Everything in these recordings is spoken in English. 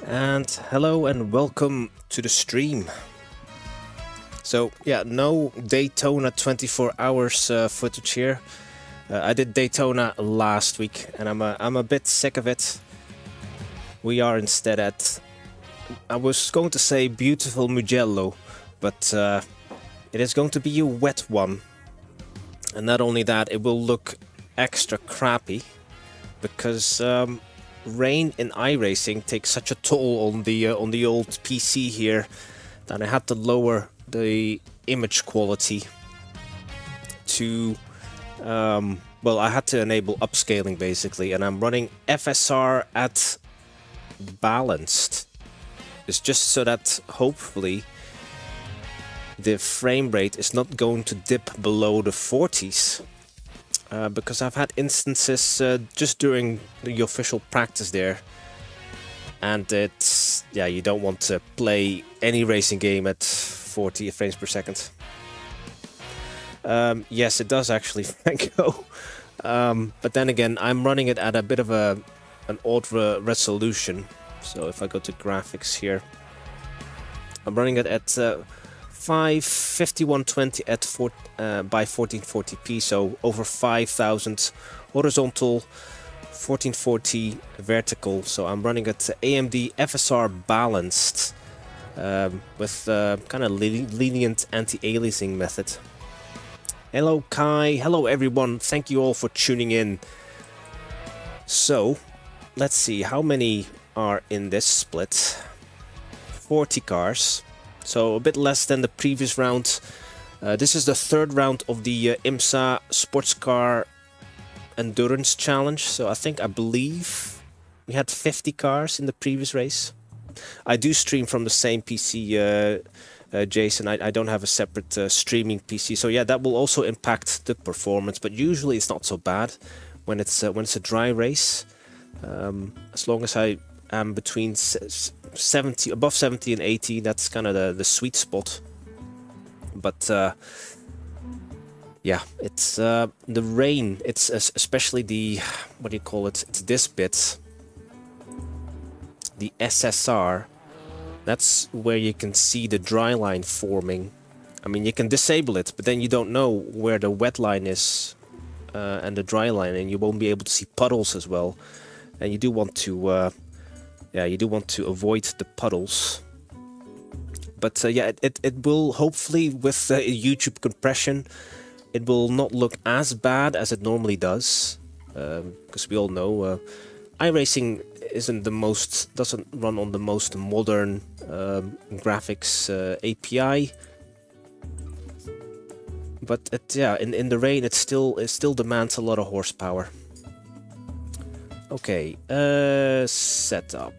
And hello and welcome to the stream. So yeah, no Daytona 24 hours footage here. I did Daytona last week and I'm a bit sick of it. We are instead at, I was going to say beautiful Mugello, but it is going to be a wet one. And not only that, it will look extra crappy because rain in iRacing takes such a toll on the old PC here that I had to lower the image quality to well, I had to enable upscaling basically, and I'm running FSR at balanced. It's just so that hopefully the frame rate is not going to dip below the 40s. Because I've had instances just during the official practice there, and it's, yeah, you don't want to play any racing game at 40 frames per second. Yes, it does actually, Franco. But then again, I'm running it at a bit of an odd resolution. So if I go to graphics here, I'm running it at 5120 at by 1440p, so over 5000 horizontal, 1440 vertical. So I'm running at AMD FSR balanced with kind of lenient anti-aliasing method. Hello Kai, hello everyone, thank you all for tuning in. So let's see how many are in this split. 40 cars. So a bit less than the previous round. This is the third round of the IMSA Sports Car Endurance Challenge. So I believe we had 50 cars in the previous race. I do stream from the same PC, Jason. I don't have a separate streaming PC. So yeah, that will also impact the performance. But usually it's not so bad when it's a dry race. As long as I am between 70, above 70 and 80, that's kind of the sweet spot. But yeah, it's the rain, it's especially the, what do you call it, it's this bit, the SSR, that's where you can see the dry line forming. I mean, you can disable it, but then you don't know where the wet line is and the dry line, and you won't be able to see puddles as well. And you do want to yeah, you do want to avoid the puddles. But yeah, it will hopefully, with YouTube compression, it will not look as bad as it normally does. Because we all know iRacing doesn't run on the most modern graphics API. But yeah, in the rain, it still demands a lot of horsepower. Okay, setup.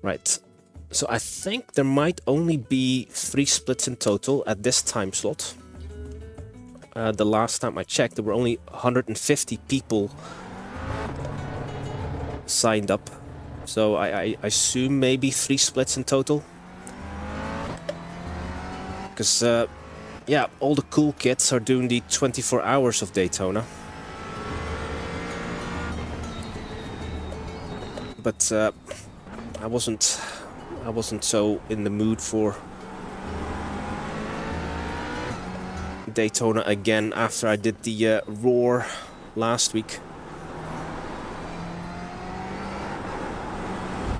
Right, so I think there might only be 3 splits in total at this time slot. The last time I checked, there were only 150 people signed up. So I assume maybe 3 splits in total. Because, yeah, all the cool kids are doing the 24 hours of Daytona. But I wasn't so in the mood for Daytona again after I did the Roar last week.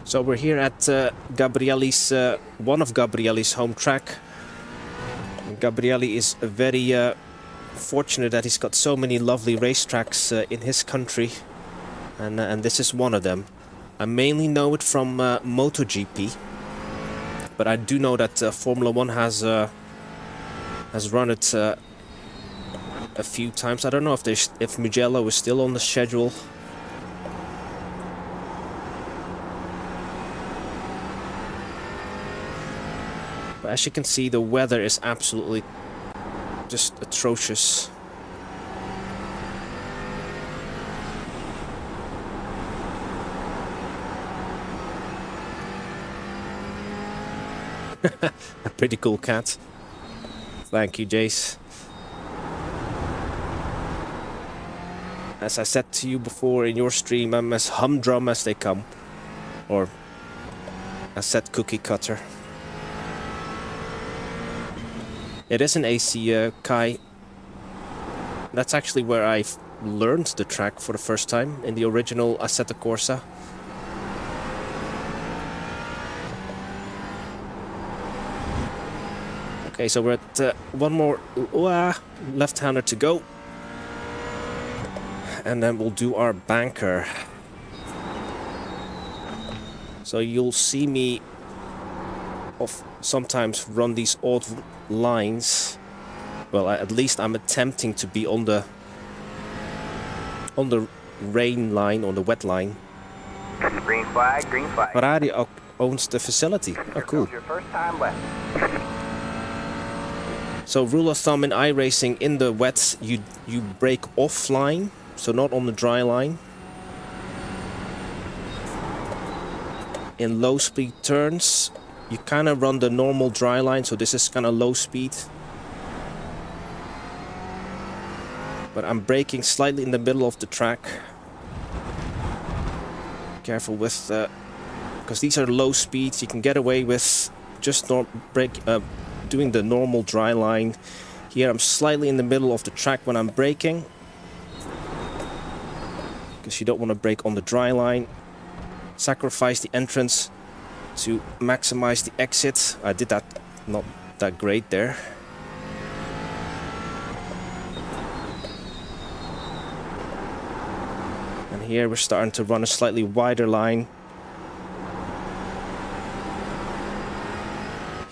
So we're here at Gabrielli's, one of Gabrielli's home track. Gabrielli is very fortunate that he's got so many lovely racetracks in his country, and this is one of them. I mainly know it from MotoGP, but I do know that Formula 1 has run it a few times. I don't know if Mugello is still on the schedule. But as you can see, the weather is absolutely just atrocious. A pretty cool cat. Thank you, Jace. as I said to you before in your stream, I'm as humdrum as they come. Or, as said, cookie cutter. It is an AC Kai. That's actually where I learned the track for the first time, in the original Assetto Corsa. Okay, so we're at one more left-hander to go. And then we'll do our banker. So you'll see me sometimes run these odd lines. Well, at least I'm attempting to be on the rain line, on the wet line. Green flag, green flag. Ferrari owns the facility. Oh, cool. Your first time left. So rule of thumb in iRacing, in the wet, you brake offline, so not on the dry line. In low speed turns, you kind of run the normal dry line, so this is kind of low speed. But I'm braking slightly in the middle of the track. Careful with, because these are low speeds, you can get away with just doing the normal dry line. Here I'm slightly in the middle of the track when I'm braking, because you don't want to brake on the dry line. Sacrifice the entrance to maximize the exit. I did that not that great there. And here we're starting to run a slightly wider line.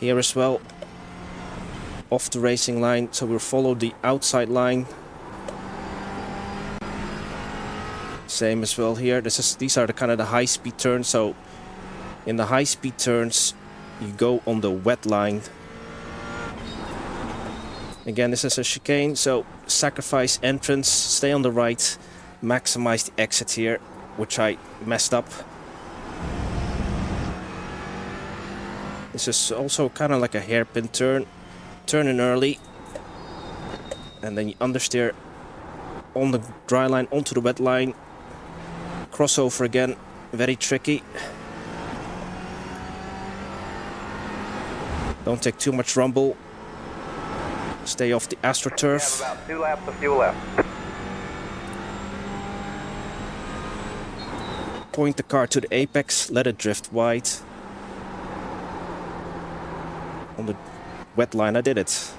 Here as well, off the racing line, so we'll follow the outside line. Same as well here. These are the kind of the high speed turns, so in the high speed turns you go on the wet line. Again, this is a chicane, so sacrifice entrance, stay on the right, maximize the exit here, which I messed up. This is also kind of like a hairpin turn. Turn in early, and then you understeer on the dry line onto the wet line. Crossover again, very tricky. Don't take too much rumble. Stay off the AstroTurf. We have about 2 laps of fuel left. Point the car to the apex, let it drift wide. On the wet line I did it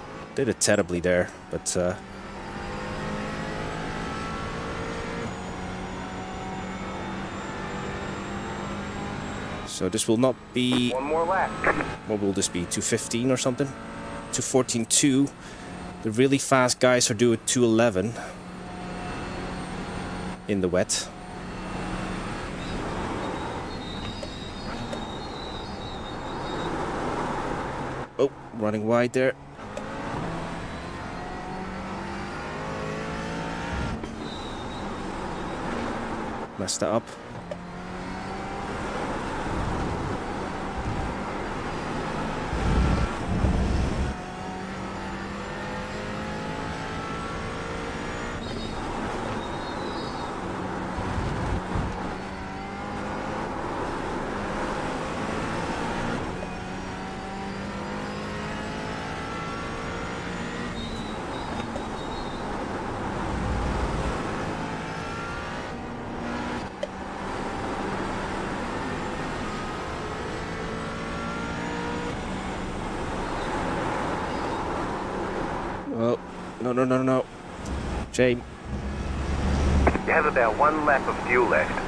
terribly there, but so this will not be, one more lap. What will this be, 215 or something? 214.2. The really fast guys are doing 211 in the wet. Oh, running wide there. Messed that up. Oh, no. Jane. You have about 1 lap of fuel left.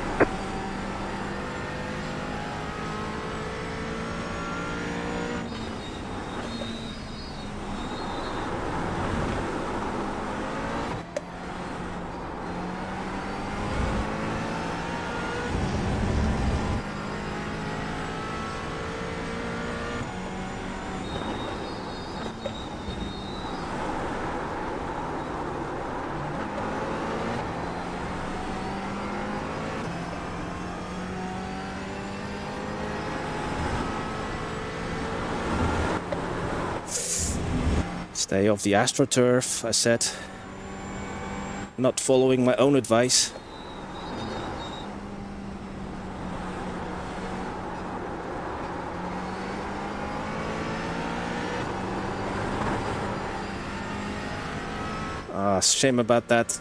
Stay off the AstroTurf, I said. not following my own advice. Ah, shame about that.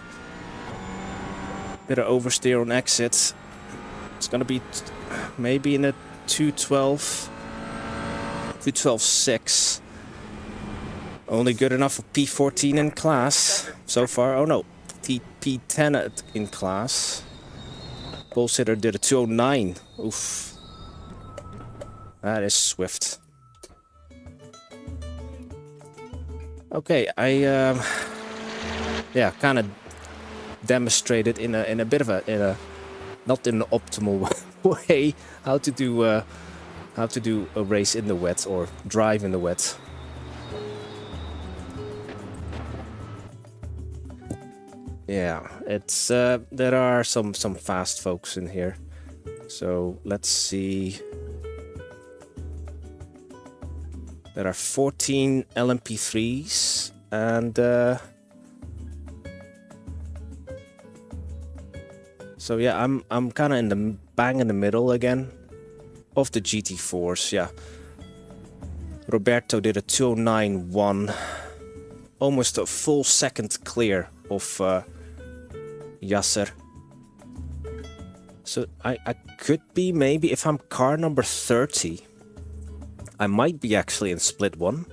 Bit of oversteer on exit. It's gonna be maybe in a 212.6. Only good enough for P14 in class so far. Oh no, P10 in class. Bullsitter did a 209. Oof. That is swift. Okay, yeah, kind of demonstrated in a bit of a not in an optimal way how to do a race in the wet or drive in the wet. Yeah, it's there are some fast folks in here, so let's see. There are 14 LMP3s and so yeah, I'm kind of in the bang in the middle again of the GT4s. Yeah, Roberto did a 209.1, almost a full second clear of Yasser. So I could be, maybe if I'm car number 30, I might be actually in split 1.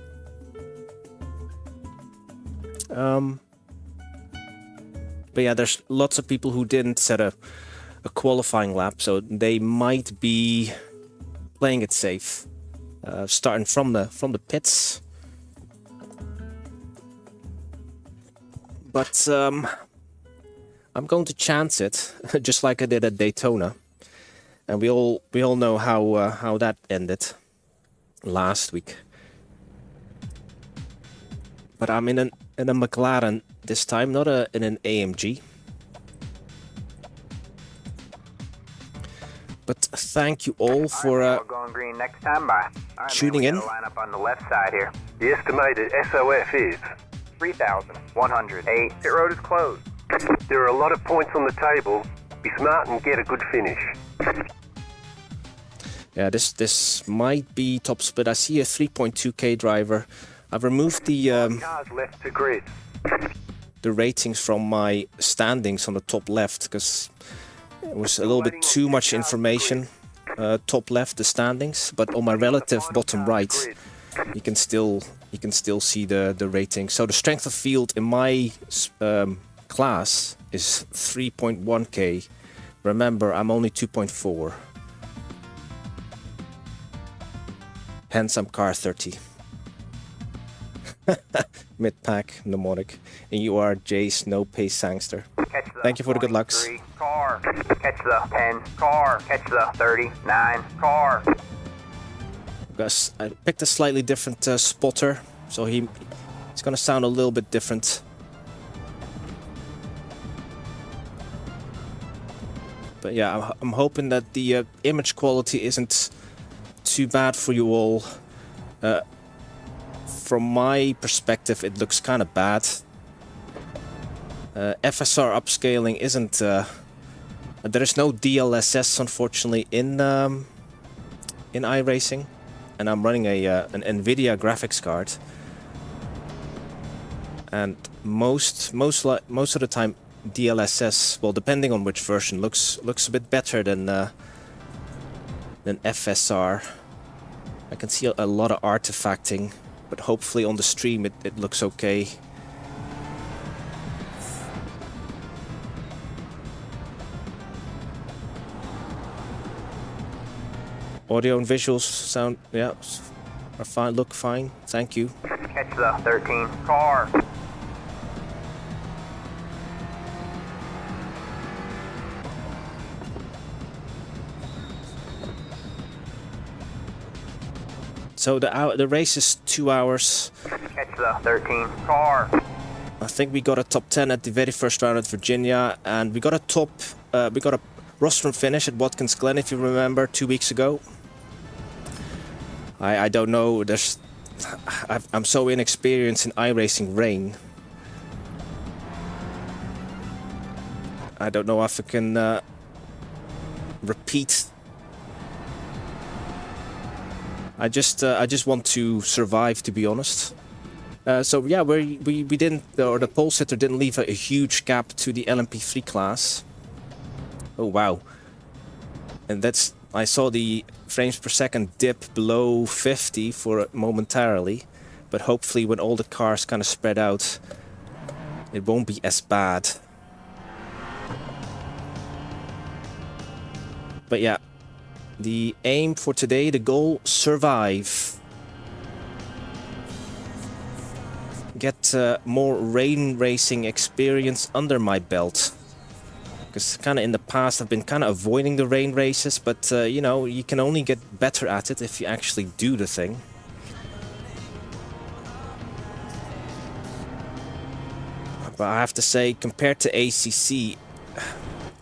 But yeah, there's lots of people who didn't set a qualifying lap, so they might be playing it safe, starting from the pits. But I'm going to chance it, just like I did at Daytona, and we all know how that ended last week. But I'm in a McLaren this time, not in an AMG. But thank you all for going green next time. Bye. tuning in. Line up on the left side here. The estimated SOF is 3,108. Pit road is closed. there are a lot of points on the table. Be smart and get a good finish. Yeah, this might be top split. I see a 3.2k driver. I've removed the Cars left to grid. the ratings from my standings on the top left because it was a little bit too much information. Top left, the standings, but on my relative bottom right, you can still see the rating. So the strength of field in my class is 3.1k. Remember, I'm only 2.4. Hence, I'm car 30. Mid-pack, mnemonic. And you are Jace, no pace sangster. Thank you for the good lucks. Car. Catch the 10. Car. Catch the 39. Car. Because I picked a slightly different spotter, so it's gonna sound a little bit different. But yeah, I'm hoping that the image quality isn't too bad for you all. From my perspective, it looks kind of bad. FSR upscaling isn't. There is no DLSS, unfortunately, in iRacing, and I'm running an NVidia graphics card. And most of the time, DLSS, well, depending on which version, looks a bit better than FSR. I can see a lot of artifacting, but hopefully on the stream it looks okay. Audio and visuals sound, yeah, are fine, look fine. Thank you. Catch the 13. Car. So the race is 2 hours. Catch the 13. Car. I think we got a top 10 at the very first round at Virginia, and we got a rostrum finish at Watkins Glen, if you remember, 2 weeks ago. I don't know. I'm so inexperienced in iRacing rain. I don't know if I can repeat. I just want to survive, to be honest. So yeah, we didn't, or the pole sitter didn't leave a huge gap to the LMP3 class. Oh wow. And that's, I saw the frames per second dip below 50 for momentarily, but hopefully when all the cars kind of spread out, it won't be as bad. But yeah, the aim for today, the goal, survive. Get more rain racing experience under my belt. Because kind of in the past I've been kind of avoiding the rain races, but you know, you can only get better at it if you actually do the thing. But I have to say, compared to ACC,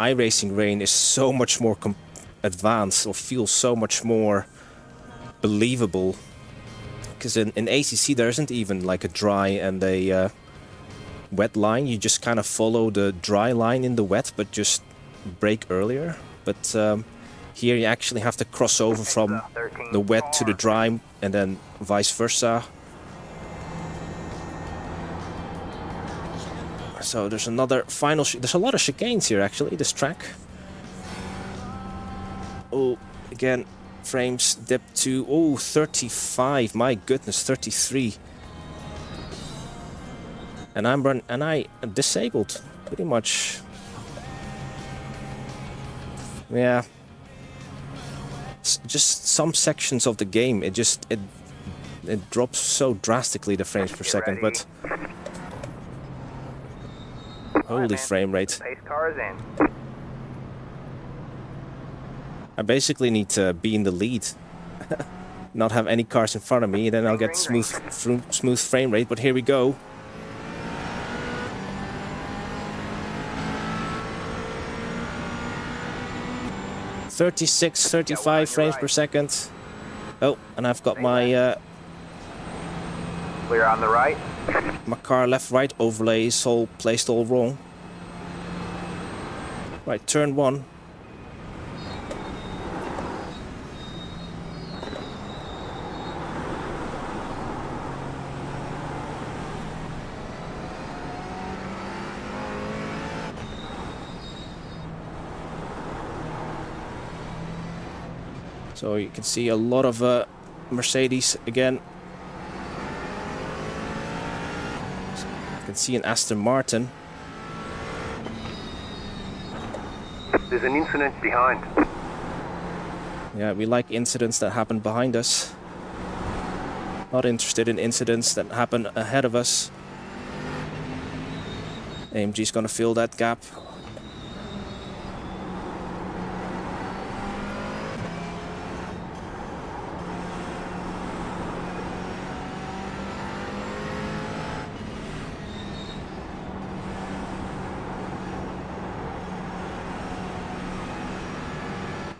iRacing rain is so much more advanced, or feels so much more believable. Because in ACC there isn't even like a dry and a wet line. You just kind of follow the dry line in the wet, but just brake earlier. But here you actually have to cross over from the wet to the dry, and then vice versa. So there's another final... There's a lot of chicanes here, actually, this track. Oh, again, frames dip to... Oh, 35. My goodness, 33. And I disabled, pretty much. Yeah. It's just some sections of the game, it drops so drastically, the frames per second, but... Holy frame rate. I basically need to be in the lead. Not have any cars in front of me, then I'll get smooth frame rate, but here we go. (36, 35 frames per second. Oh, and I've got my Clear on the right. my car left-right overlay is all placed all wrong. Right, turn 1. So you can see a lot of Mercedes again. You can see an Aston Martin. There's an incident behind. Yeah, we like incidents that happen behind us. Not interested in incidents that happen ahead of us. AMG's gonna fill that gap.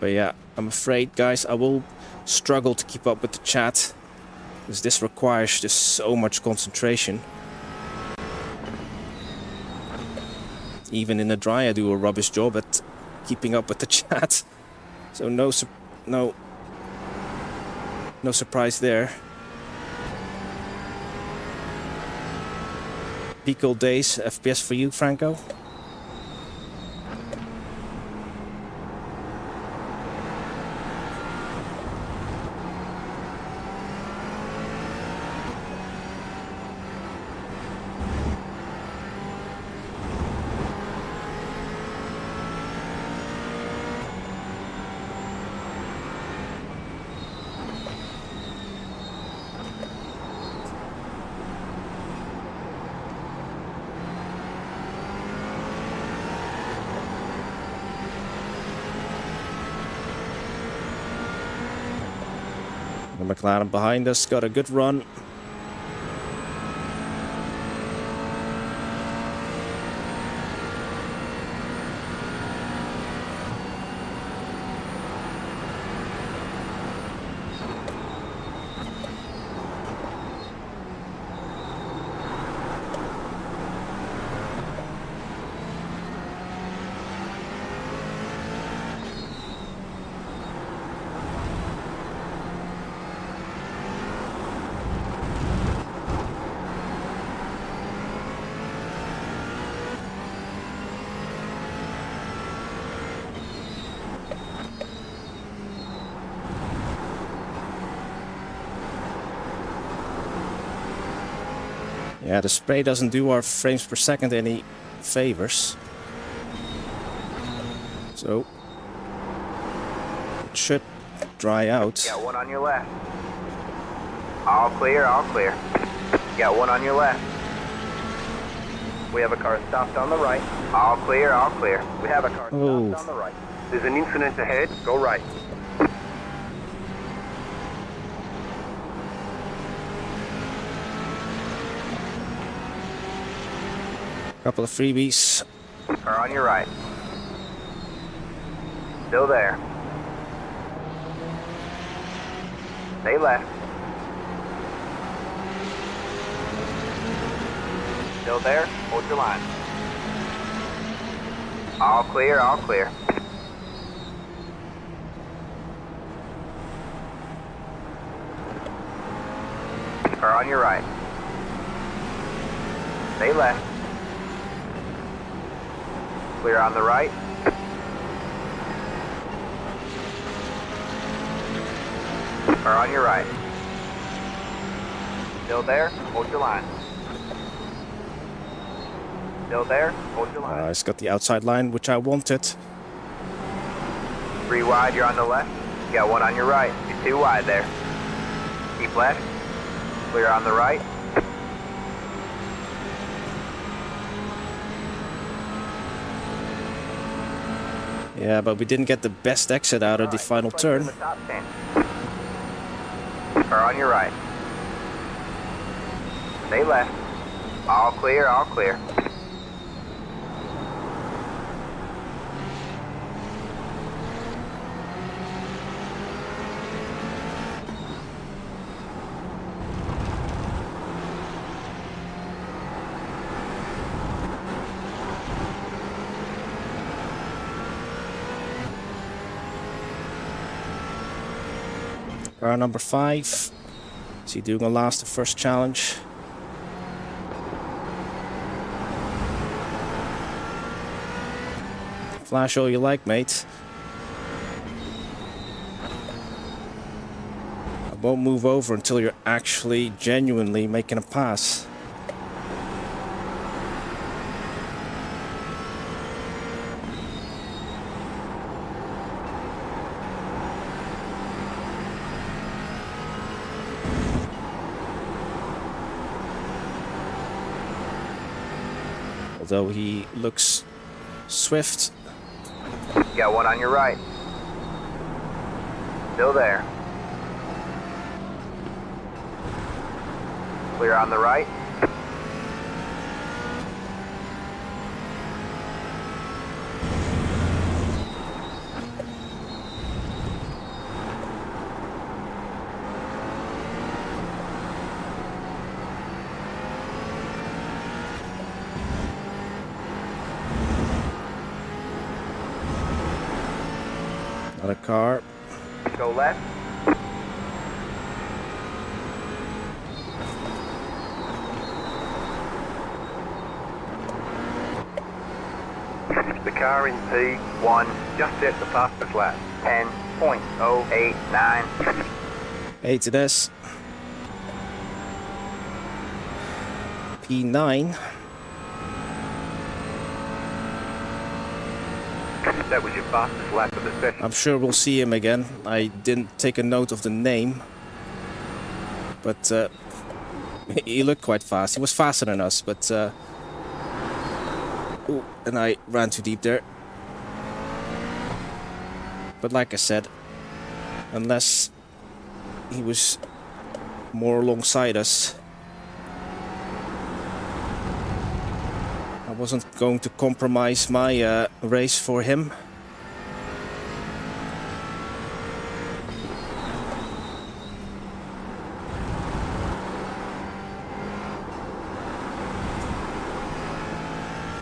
But yeah, I'm afraid, guys, I will struggle to keep up with the chat, because this requires just so much concentration. Even in the dry, I do a rubbish job at keeping up with the chat. So no surprise there. Peak old days, FPS for you, Franco? The McLaren behind us got a good run. Yeah, the spray doesn't do our frames per second any favors. So it should dry out. Got one on your left. All clear, all clear. Got one on your left. We have a car stopped on the right. All clear, all clear. We have a car stopped on the right. There's an incident ahead. Go right. Couple of freebies. Car on your right. Still there. Stay left. Still there. Hold your line. All clear, all clear. Car on your right. Stay left. Clear on the right. Car on your right. Still there? Hold your line. Still there? Hold your line. It's got the outside line, which I wanted. 3 wide, you're on the left. You got one on your right. You're 2 wide there. Keep left. Clear on the right. Yeah, but we didn't get the best exit out of the final turn. Car on your right. Stay left. All clear, all clear. Car number 5. Is he doing a last the first challenge? Flash all you like, mate. I won't move over until you're actually genuinely making a pass. Although he looks swift. Got one on your right. Still there. Clear on the right. Another car. Go left. The car in P1 just set the fastest lap. 10.089. 8 it is. P9. That was your fastest lap of the session. I'm sure we'll see him again. I didn't take a note of the name. But he looked quite fast. He was faster than us, but... Ooh, and I ran too deep there. But like I said, unless he was more alongside us, I wasn't going to compromise my race for him.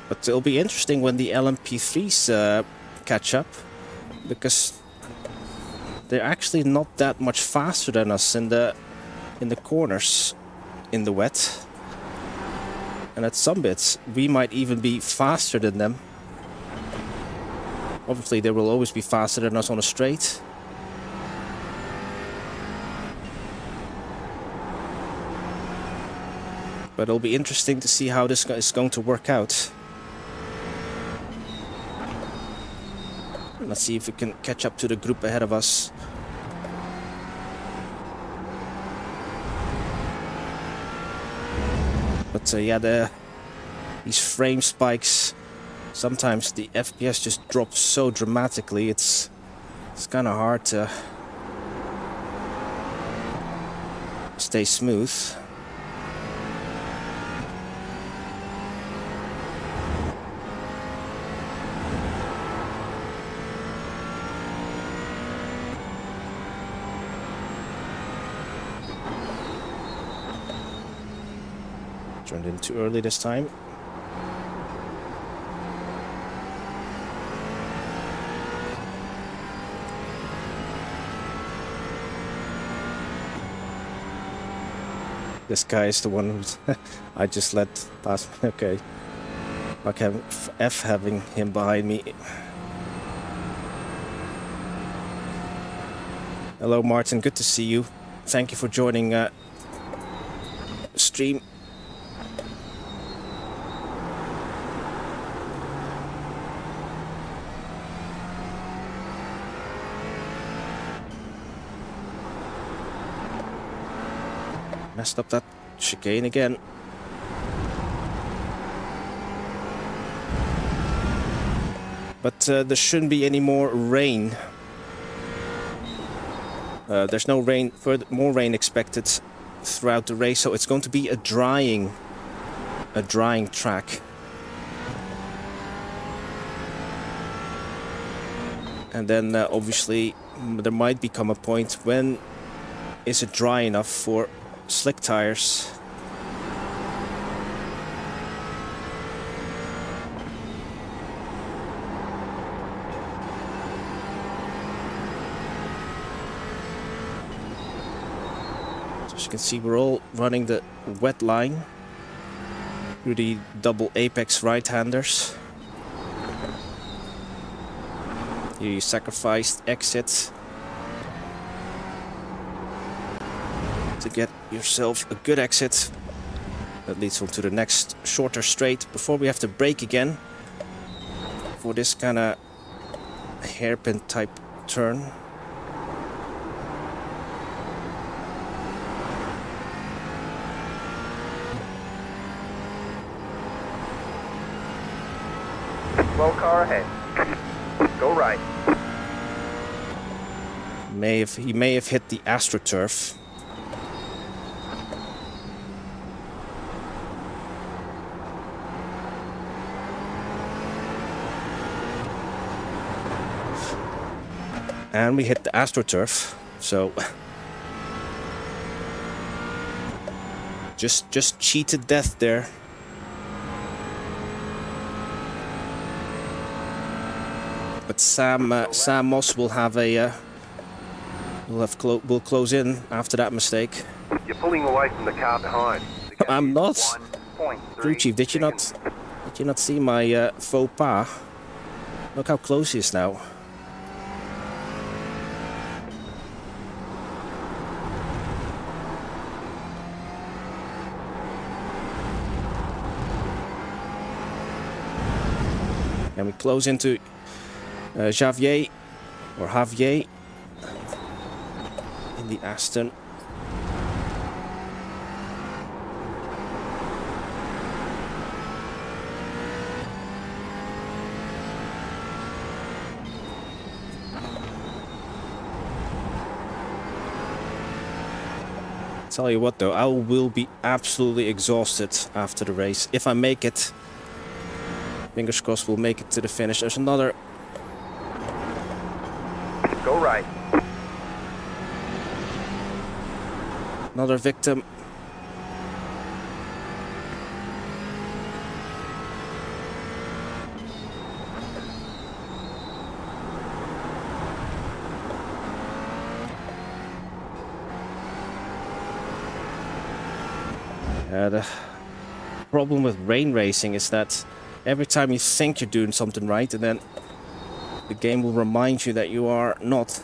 But it'll be interesting when the LMP3s catch up, because they're actually not that much faster than us in the corners in the wet. And at some bits, we might even be faster than them. Obviously, they will always be faster than us on a straight. But it'll be interesting to see how this is going to work out. Let's see if we can catch up to the group ahead of us. But yeah, these frame spikes, sometimes the FPS just drops so dramatically, it's kind of hard to stay smooth. Turned in too early this time. This guy is the one who's I just let pass. Okay. Like having him behind me. Hello Martin, good to see you. Thank you for joining stream. Messed up that chicane again. But there shouldn't be any more rain. There's no rain, more rain expected throughout the race, so it's going to be a drying track. And then obviously there might become a point when is it dry enough for slick tires. So as you can see, we're all running the wet line through the double apex right-handers. Here you sacrificed exit to get yourself a good exit that leads on to the next shorter straight before we have to brake again for this kind of hairpin type turn. Slow car ahead. Go right. He may have hit the AstroTurf. And we hit the AstroTurf, so just cheated death there. But Sam Moss will have a will close in after that mistake. You're pulling away from the car behind. I'm not. Crew chief, did you not see my faux pas? Look how close he is now. And we close into Javier or Javier in the Aston. Tell you what though, I will be absolutely exhausted after the race. If I make it, fingers crossed we'll make it to the finish. There's another. Go right. Another victim. The problem with rain racing is that every time you think you're doing something right, and then the game will remind you that you are not.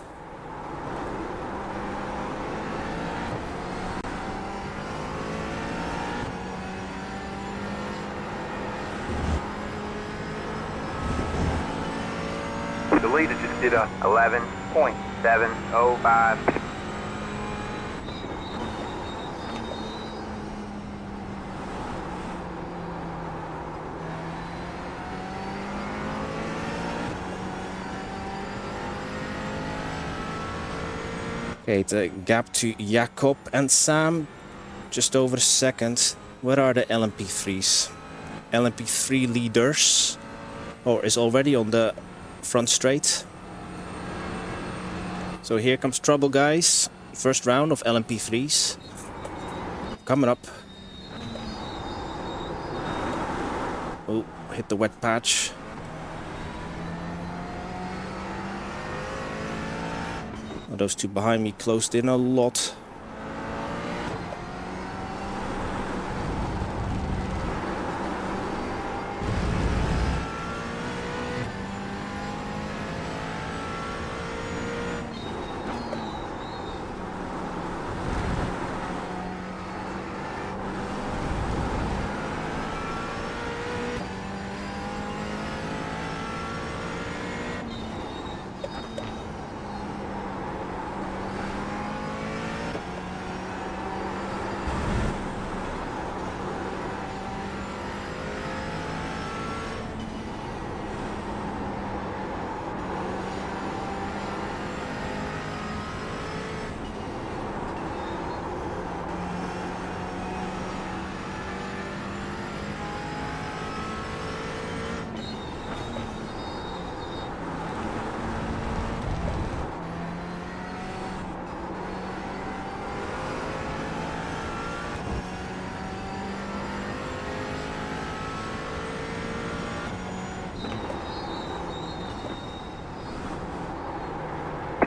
leader just did a 11.705. Okay, the gap to Jakob and Sam, just over a second. Where are the LMP3s? LMP3 leaders, or is already on the front straight. So here comes trouble, guys. First round of LMP3s. Coming up. Oh, hit the wet patch. Those two behind me closed in a lot.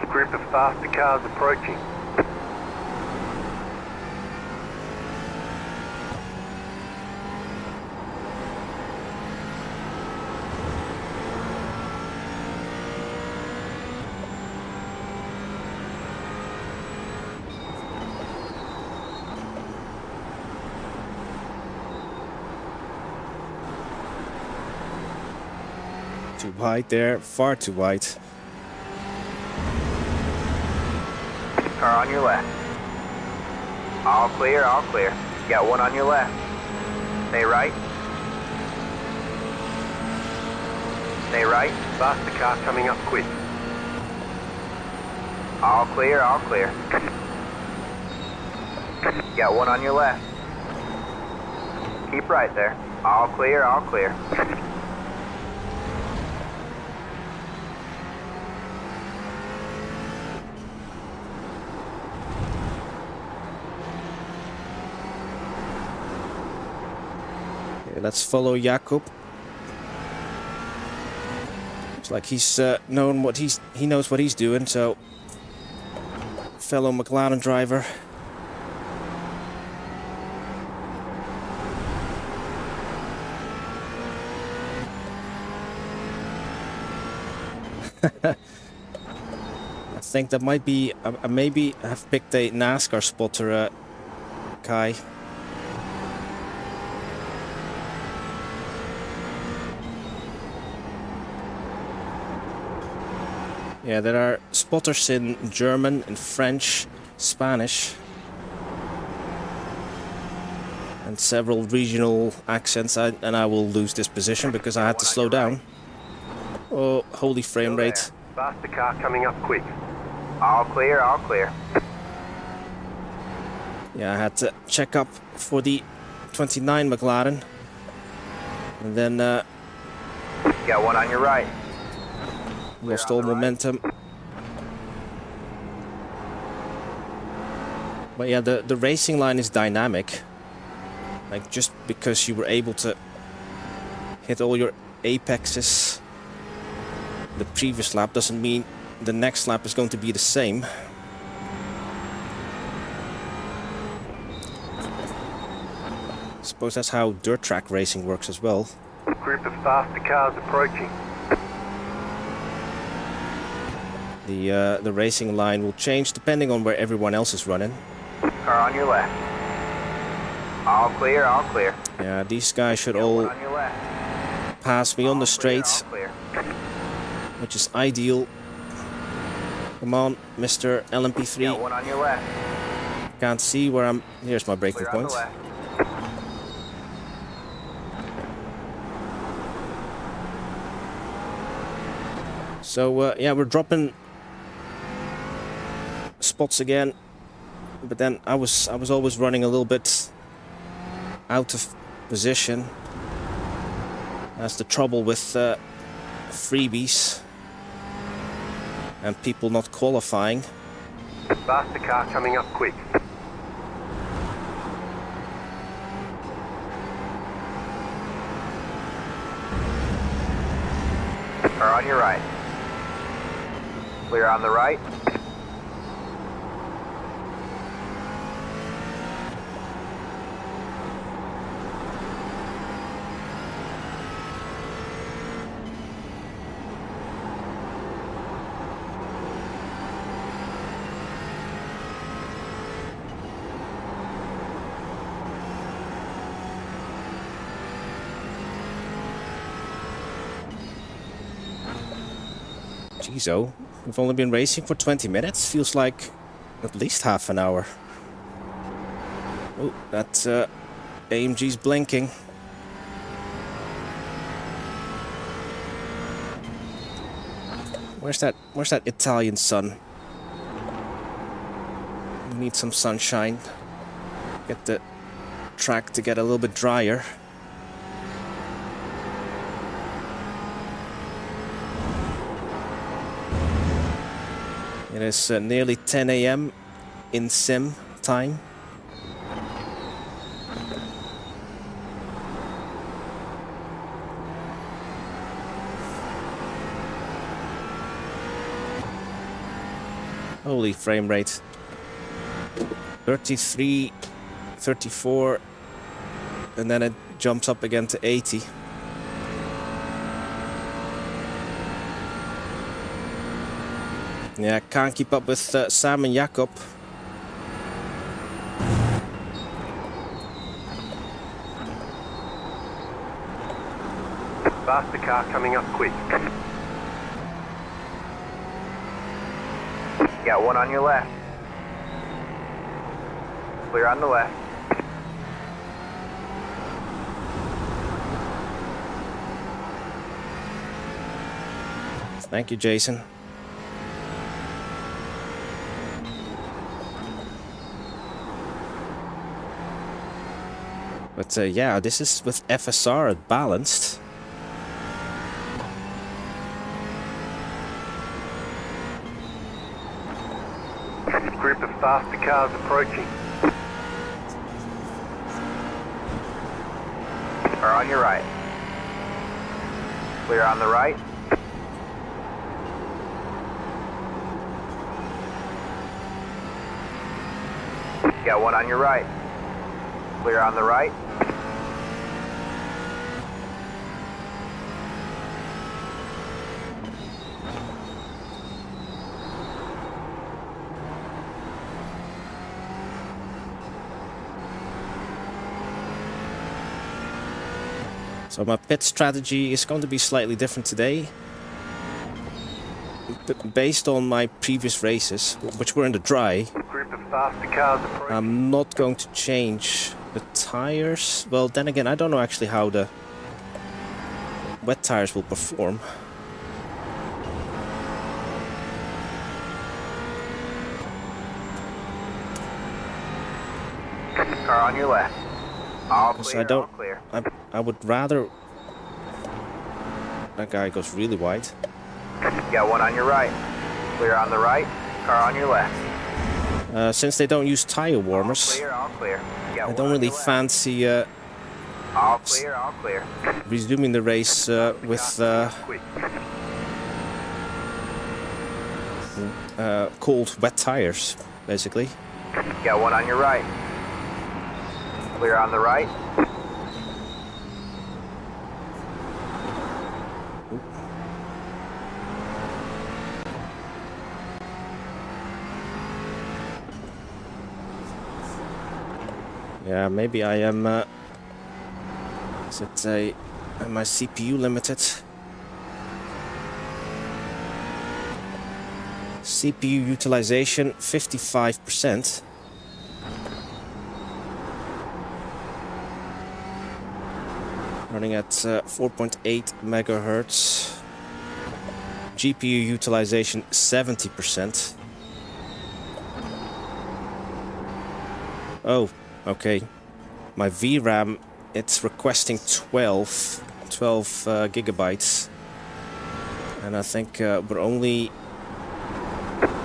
group of faster cars approaching. Too wide there, far too wide. Car on your left. All clear, all clear. Got one on your left. Stay right. Stay right. Faster car coming up quick. All clear, all clear. Got one on your left. Keep right there. All clear, all clear. Let's follow Jakob. Looks like he's known what he knows what he's doing. So, fellow McLaren driver. I think that might be. I maybe have picked a NASCAR spotter, Kai. Yeah, there are spotters in German, in French, Spanish, and several regional accents, and I will lose this position because I had to slow down. Oh, holy frame rate. Faster car coming up quick. All clear, all clear. Yeah, I had to check up for the 29 McLaren, and then Got one on your right. lost all momentum. But yeah, the racing line is dynamic. Like, just because you were able to hit all your apexes the previous lap doesn't mean the next lap is going to be the same. I suppose that's how dirt track racing works as well. Group of faster cars approaching. The racing line will change depending on where everyone else is running. Car on your left. All clear, all clear. Yeah, these guys should Got one all on your left. pass me on the straight. All clear. which is ideal. Come on, Mr. LMP3. Got one on your left. Can't see where I'm. Here's my braking Clear on point. the left. So yeah, we're dropping spots again, but then I was always running a little bit out of position. That's the trouble with freebies and people not qualifying. Faster car coming up quick. Car on your right. Clear on the right. Jeez, oh, we've only been racing for 20 minutes. Feels like at least half an hour. Oh, that AMG's blinking. Where's that Italian sun? We need some sunshine. Get the track to get a little bit drier. It is nearly 10 AM in sim time. Holy frame rate. 33, 34, and then it jumps up again to 80. Yeah, can't keep up with Sam and Jakob. Faster car coming up quick. Got one on your left. Clear on the left. Thank you, Jason. But yeah, this is with FSR balanced. Group of faster cars approaching. Car on your right. Clear on the right. Got one on your right. Clear on the right. So my pit strategy is going to be slightly different today. Based on my previous races, which were in the dry, Group of faster cars approaching. I'm not going to change the tires. Well, then again, I don't know actually how the wet tires will perform. Car on your left. All Because clear, I don't, all clear. I would rather that guy goes really wide. Got one on your right. Clear on the right. Car on your left. Since they don't use tire warmers, Clear, all clear. Got I one don't on really your left. fancy All clear, all clear. resuming the race with Quick. cold, wet tires, basically. Got one on your right. Clear on the right. Yeah, maybe I am. Is it am I CPU limited? CPU utilization 55%. Running at 4.8 megahertz. GPU utilization 70%. Oh, okay. My VRAM, it's requesting 12 gigabytes. And I think we're only...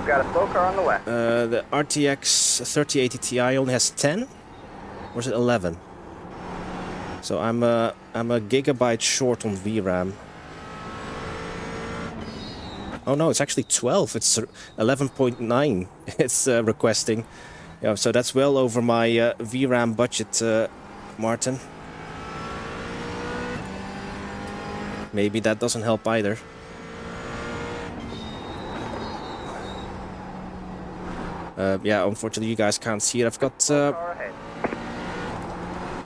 Got a slow car on the left. The RTX 3080 Ti only has 10? Or is it 11? So I'm a gigabyte short on VRAM. Oh no, it's actually 12. It's 11.9. It's requesting. Yeah, so that's well over my VRAM budget, Martin. Maybe that doesn't help either. Yeah, unfortunately you guys can't see it. I've got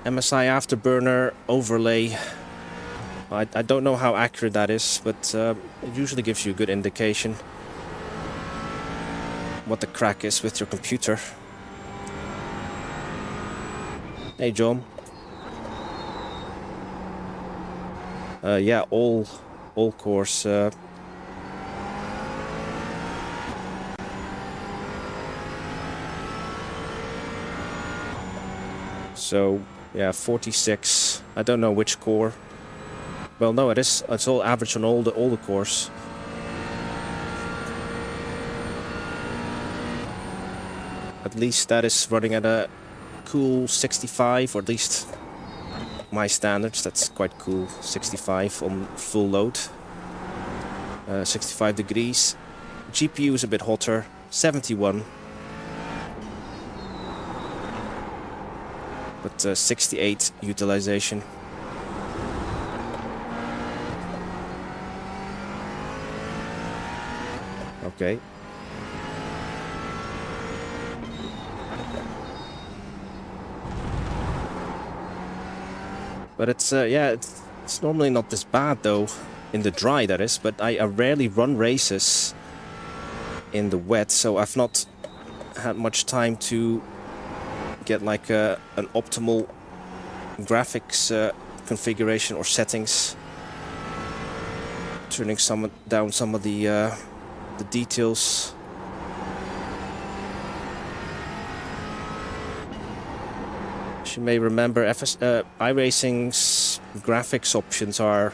MSI Afterburner overlay. I don't know how accurate that is, but it usually gives you a good indication what the crack is with your computer. Hey, John. Yeah, all cores. So yeah, 46. I don't know which core. Well, no, it is. It's all average on all the cores. At least that is running at a cool 65, or at least my standards. That's quite cool. 65 on full load. 65 degrees. GPU is a bit hotter. 71. But 68 utilization. Okay. But it's yeah, it's normally not this bad though, in the dry that is, but I rarely run races in the wet, so I've not had much time to get like an optimal graphics configuration or settings. Turning down some of the details. As you may remember, iRacing's graphics options are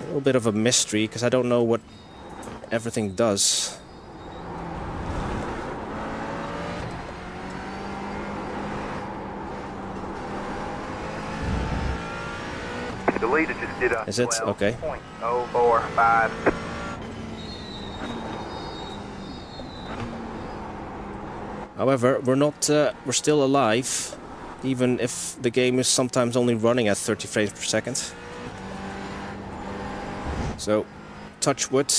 a little bit of a mystery because I don't know what everything does. The leader just did a... Is it? Okay. 0.045. However, we're still alive, even if the game is sometimes only running at 30 frames per second. So, touch wood,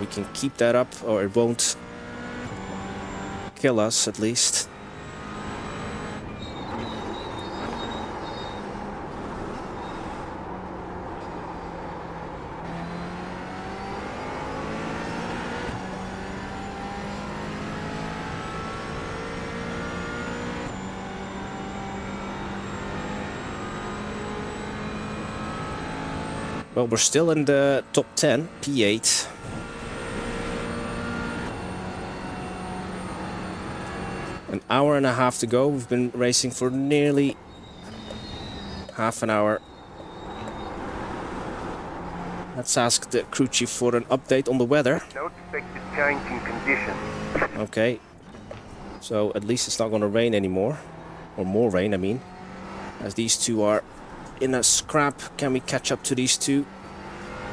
we can keep that up, or it won't kill us at least. Well, we're still in the top 10, P8. An hour and a half to go. We've been racing for nearly half an hour. Let's ask the crew chief for an update on the weather. No expected change in conditions. Okay. So at least it's not going to rain anymore. Or more rain, I mean. As these two are in a scrap. Can we catch up to these two?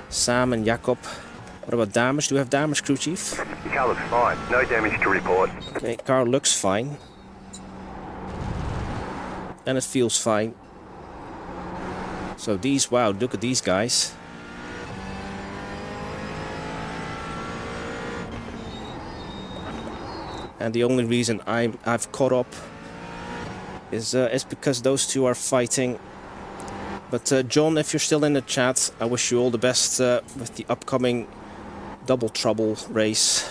Sam and Jakob. What about damage? Do we have damage, crew chief? The car looks fine. No damage to report. Okay, car looks fine. And it feels fine. So these, wow, look at these guys. And the only reason I've caught up is because those two are fighting. But John, if you're still in the chat, I wish you all the best with the upcoming Double Trouble race.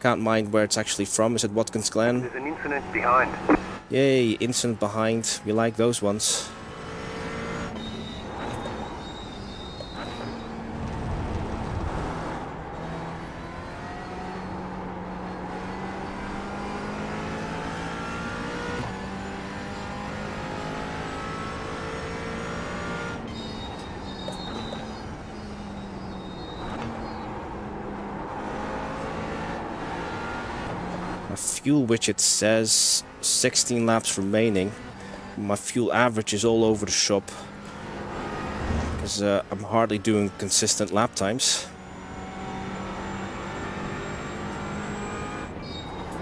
Can't mind where it's actually from. Is it Watkins Glen? There's an incident behind. Yay, incident behind. We like those ones. My fuel widget says 16 laps remaining. My fuel average is all over the shop because I'm hardly doing consistent lap times.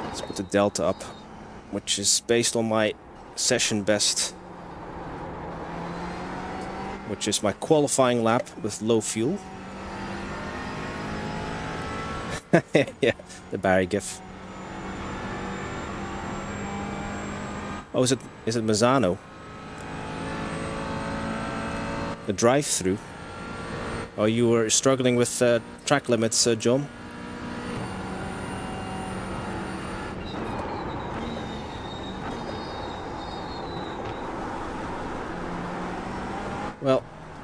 Let's put the delta up, which is based on my session best, which is my qualifying lap with low fuel. Yeah, the Barry gif. Oh, is it Mazzano? The drive-through. Oh, you were struggling with track limits, John? Well,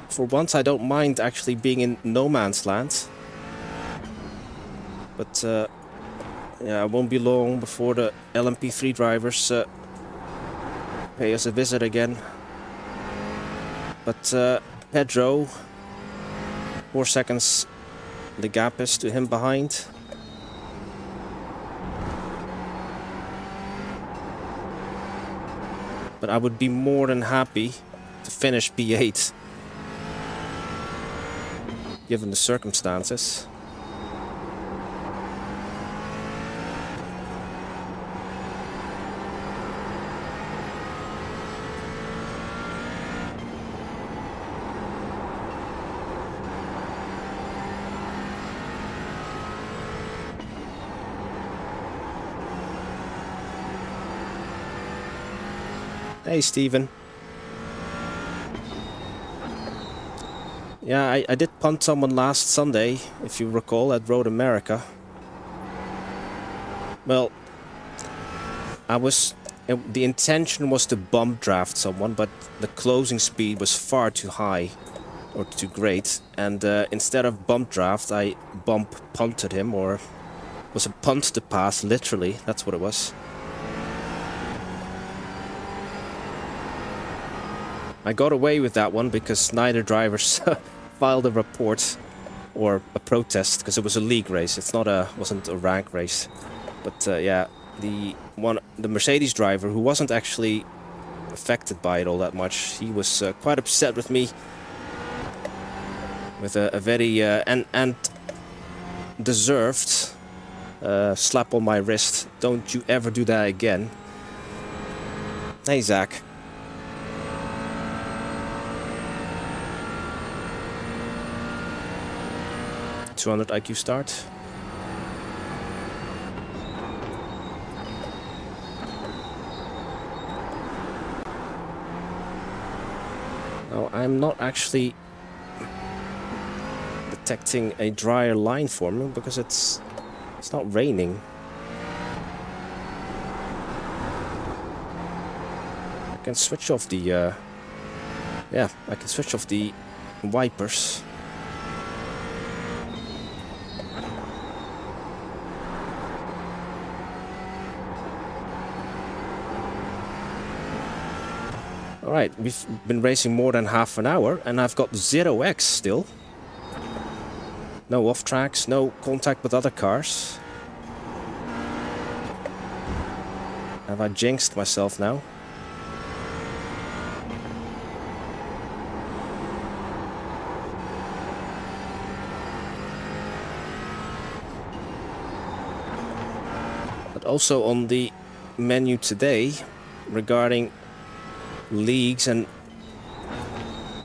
for once I don't mind actually being in no man's land. But yeah, it won't be long before the LMP3 drivers pay us a visit again. But Pedro, 4 seconds the gap is to him behind. But I would be more than happy to finish P8 given the circumstances. Hey, Steven. Yeah, I did punt someone last Sunday, if you recall, at Road America. Well, the intention was to bump draft someone, but the closing speed was far too high, or too great, and instead of bump draft, I bump punted him, or was a punt to pass, literally, that's what it was. I got away with that one because neither drivers filed a report or a protest because it was a league race. It's not wasn't a rank race. But yeah, the Mercedes driver who wasn't actually affected by it all that much, he was quite upset with me with a very and deserved slap on my wrist. Don't you ever do that again. Hey, Zach. 200 IQ start. Now I'm not actually detecting a drier line forming because it's not raining. I can switch off the yeah, I can switch off the wipers. Alright, we've been racing more than half an hour and I've got 0x still. No off tracks, no contact with other cars. Have I jinxed myself now? But also on the menu today regarding leagues and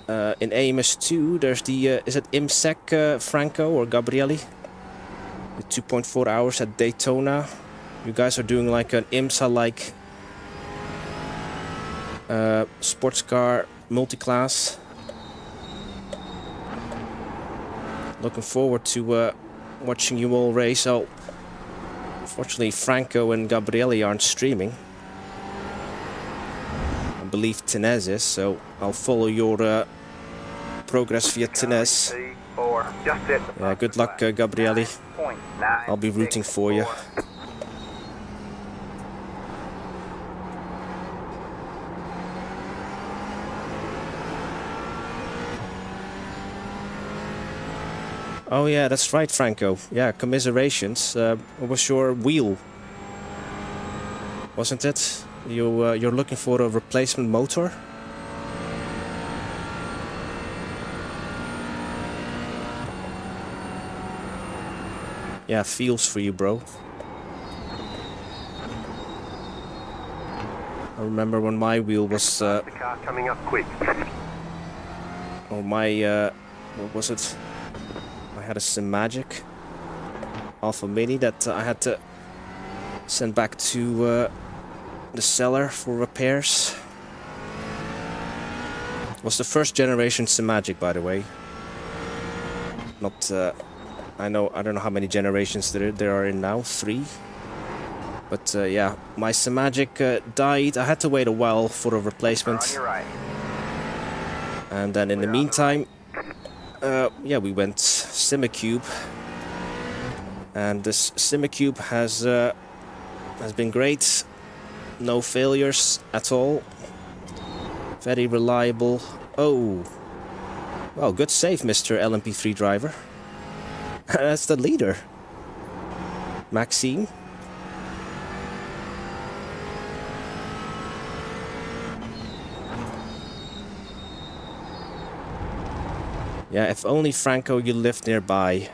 in AMS2 there's the is it IMSEC Franco or Gabrielli, the 2.4 hours at Daytona. You guys are doing like an IMSA like sports car multi-class. Looking forward to watching you all race. So Unfortunately, Franco and Gabrielli aren't streaming. I believe Tinez is, so I'll follow your progress via Tinez. Yeah, good luck, Gabrielli. I'll be rooting for you. Oh yeah, that's right, Franco. Yeah, commiserations. What was your wheel? Wasn't it? You're looking for a replacement motor? Yeah, feels for you, bro. I remember when my wheel was... the car coming up quick. Oh, my... what was it? I had a Simagic Alpha Mini that I had to send back to the seller for repairs. It was the first generation Simagic, by the way. Not... I don't know how many generations there are in now, 3. But yeah, my Simagic died. I had to wait a while for a replacement. And then in the meantime, yeah, we went Simucube. And this Simucube has been great. No failures at all. Very reliable. Oh, well, good save, Mr. LMP3 driver. That's the leader, Maxime. Yeah, if only, Franco, you lived nearby.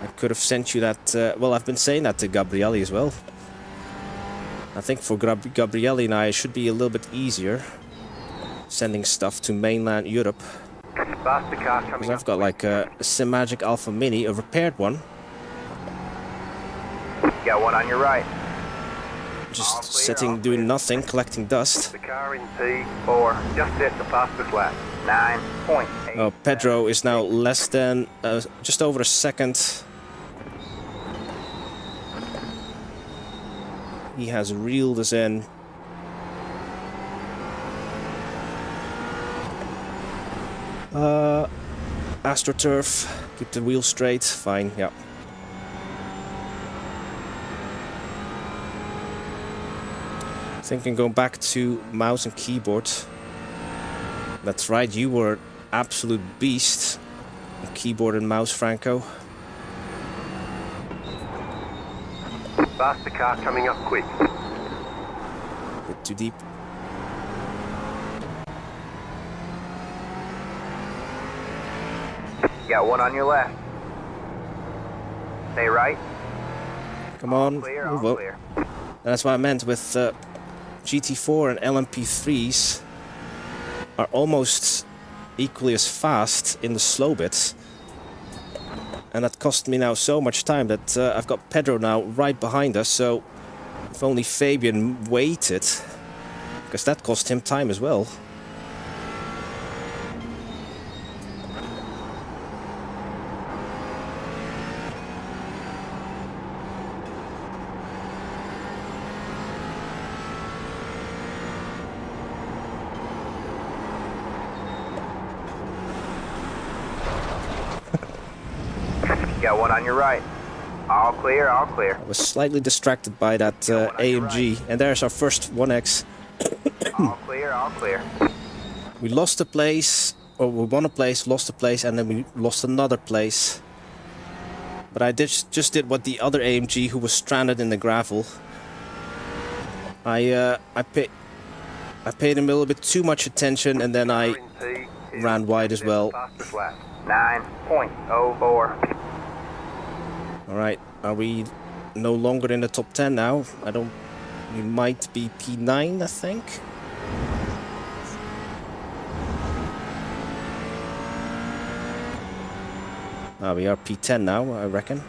I could have sent you that... well, I've been saying that to Gabrielli as well. I think for Gabrielli and I, it should be a little bit easier sending stuff to mainland Europe. Because I've got like a Simagic Alpha Mini, a repaired one. Got one on your right. Just sitting, doing nothing, collecting dust. The car in P4 just hit the fastest lap. 9.8. Oh, Pedro is now less than just over a second. He has reeled us in. AstroTurf, keep the wheel straight, fine, yeah. Thinking going back to mouse and keyboard. That's right, you were absolute beast on keyboard and mouse, Franco. Faster car coming up quick. Bit too deep. Got one on your left. Stay right. Come on, Clear, move all up. clear. That's what I meant with GT4 and LMP3s are almost equally as fast in the slow bits. And that cost me now so much time that I've got Pedro now right behind us, so if only Fabian waited, because that cost him time as well. Got one on your right. All clear, all clear. I was slightly distracted by that AMG, and there's our first 1X. All clear, all clear. We lost a place, or we won a place, lost a place, and then we lost another place. But I just did what the other AMG who was stranded in the gravel. I paid him a little bit too much attention, and then I ran wide as well. 9.04. Alright, are we no longer in the top 10 now? We might be P9, I think. We are P10 now, I reckon.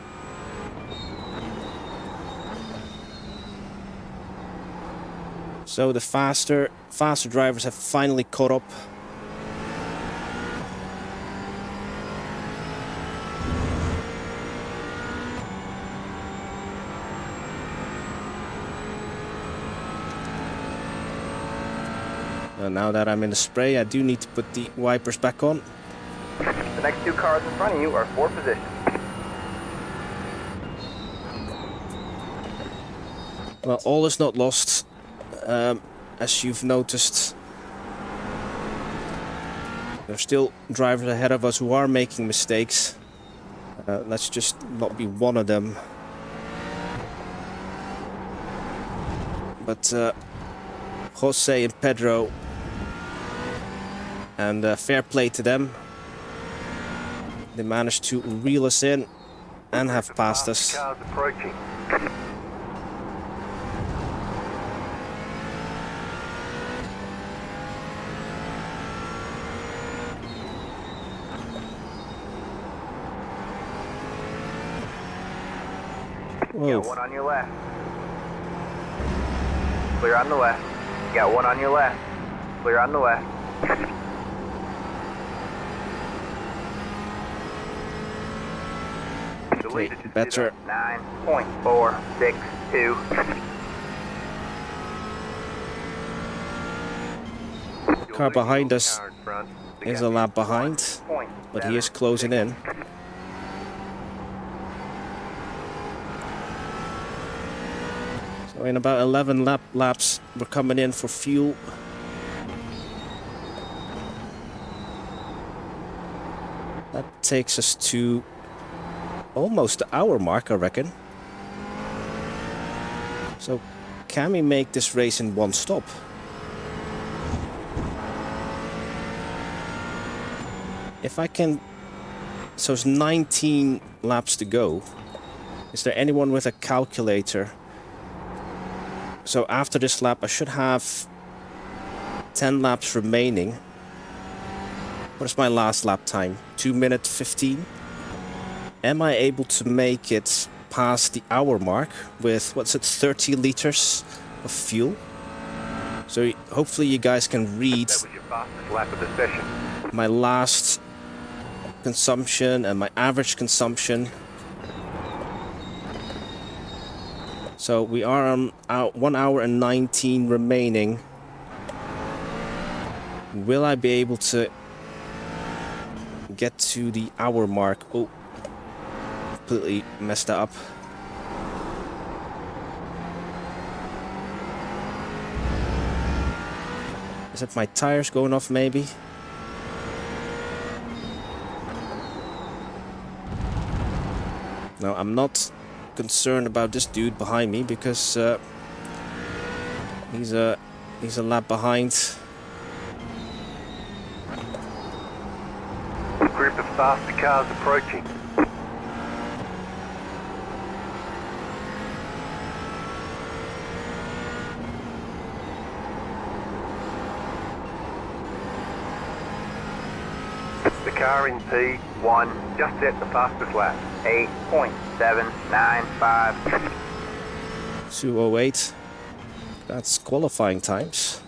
So the faster drivers have finally caught up. Now that I'm in the spray, I do need to put the wipers back on. The next two cars in front of you are for position. Well, all is not lost. As you've noticed, there are still drivers ahead of us who are making mistakes. Let's just not be one of them. But Jose and Pedro, and fair play to them, they managed to reel us in and have passed us. Cars approaching. Got one on your left. Clear on the left. Got one on your left. Clear on the left. Okay, better. 9.462. Car behind us is a lap behind, but he is closing in. So in about 11 laps, we're coming in for fuel. That takes us to almost the hour mark, I reckon. So can we make this race in one stop? If I can... So it's 19 laps to go. Is there anyone with a calculator? So after this lap I should have 10 laps remaining. What is my last lap time? 2 minutes 15? Am I able to make it past the hour mark with, what's it, 30 liters of fuel? So hopefully you guys can read That was your fastest lap of the session. my last consumption and my average consumption. So we are on 1 hour and 19 remaining. Will I be able to get to the hour mark? Oh, completely messed that up. Is it my tires going off maybe? No, I'm not concerned about this dude behind me because he's a lap behind. Group of faster cars approaching. The car in P1 just set the fastest lap. 8.795. 2:08. That's qualifying times.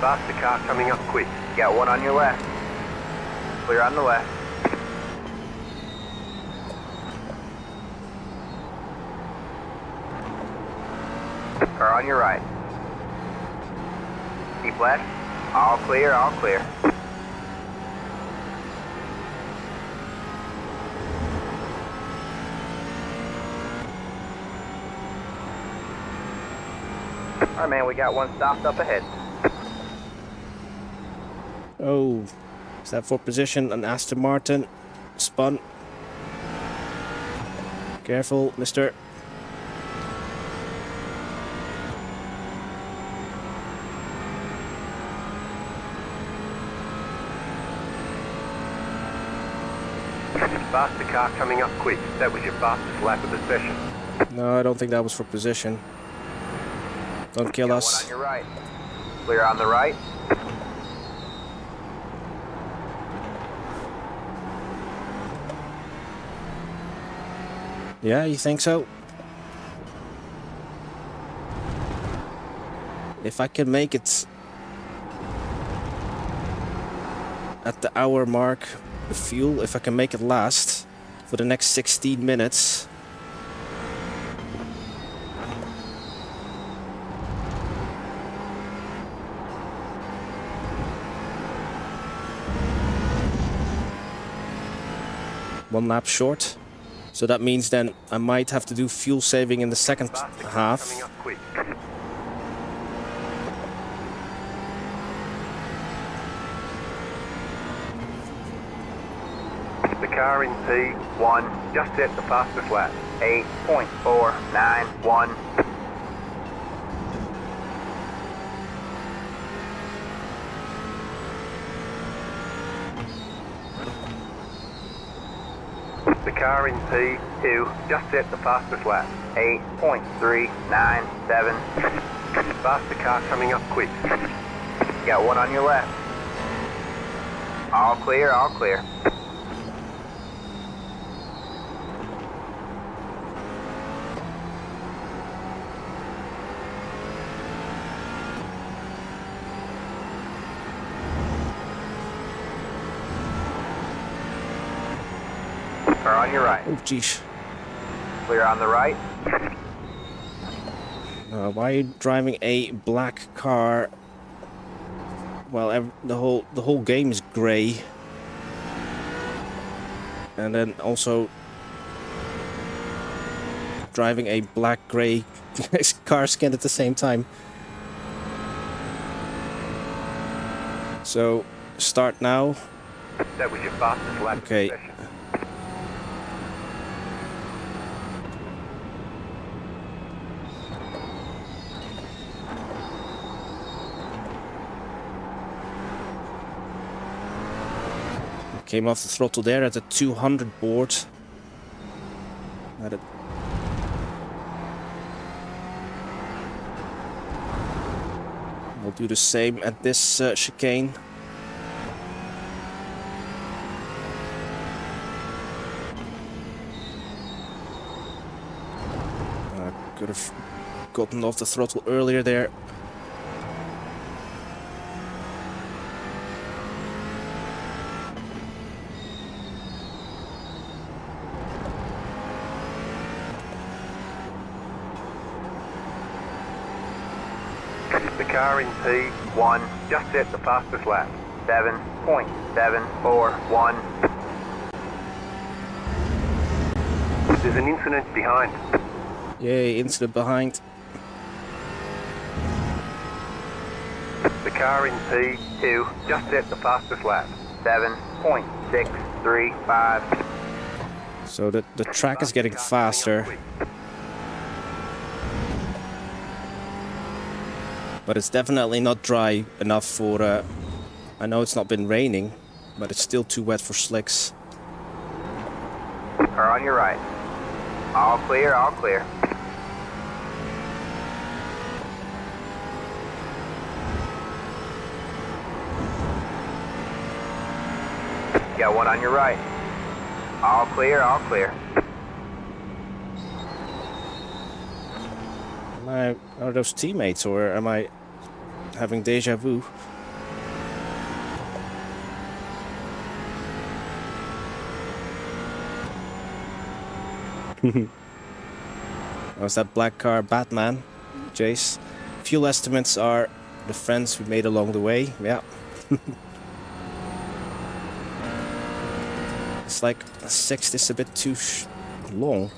Faster car coming up quick. Got one on your left. Clear on the left. Car on your right. Keep left. All clear, all clear. Alright man, we got one stopped up ahead. Oh, is that for position? An Aston Martin spun. Careful, mister. Faster car coming up quick. That was your fastest lap of the session. No, I don't think that was for position. Don't kill Got us. one on your right. Clear on the right. Yeah, you think so? If I can make it at the hour mark, the fuel, if I can make it last for the next 16 minutes, 1 lap short. So that means then I might have to do fuel saving in the second half. Coming up quick. The car in P1 just set the fastest lap. 8.491. The car in P2 just set the fastest lap. 8.397. Faster car coming up quick. Got one on your left. All clear, all clear. Or on your right. Oh, geez. Clear on the right. Why are you driving a black car? Well, the whole game is grey. And then also driving a black-grey car skin at the same time. So, start now. That was your fastest lap. Okay. Session. Came off the throttle there at the 200 board. I'll do the same at this chicane. Could have gotten off the throttle earlier there. The car in P1 just set the fastest lap. 7.741. There's an incident behind. Yay, incident behind. The car in P2 just set the fastest lap. 7.635. So the track is getting faster. But it's definitely not dry enough for... I know it's not been raining, but it's still too wet for slicks. Or on your right. All clear, all clear. Got one on your right. All clear, all clear. Are those teammates, or am I having deja vu? Was that black car Batman? Jace? Fuel estimates are the friends we made along the way. Yeah. It's like 60 is a bit too long.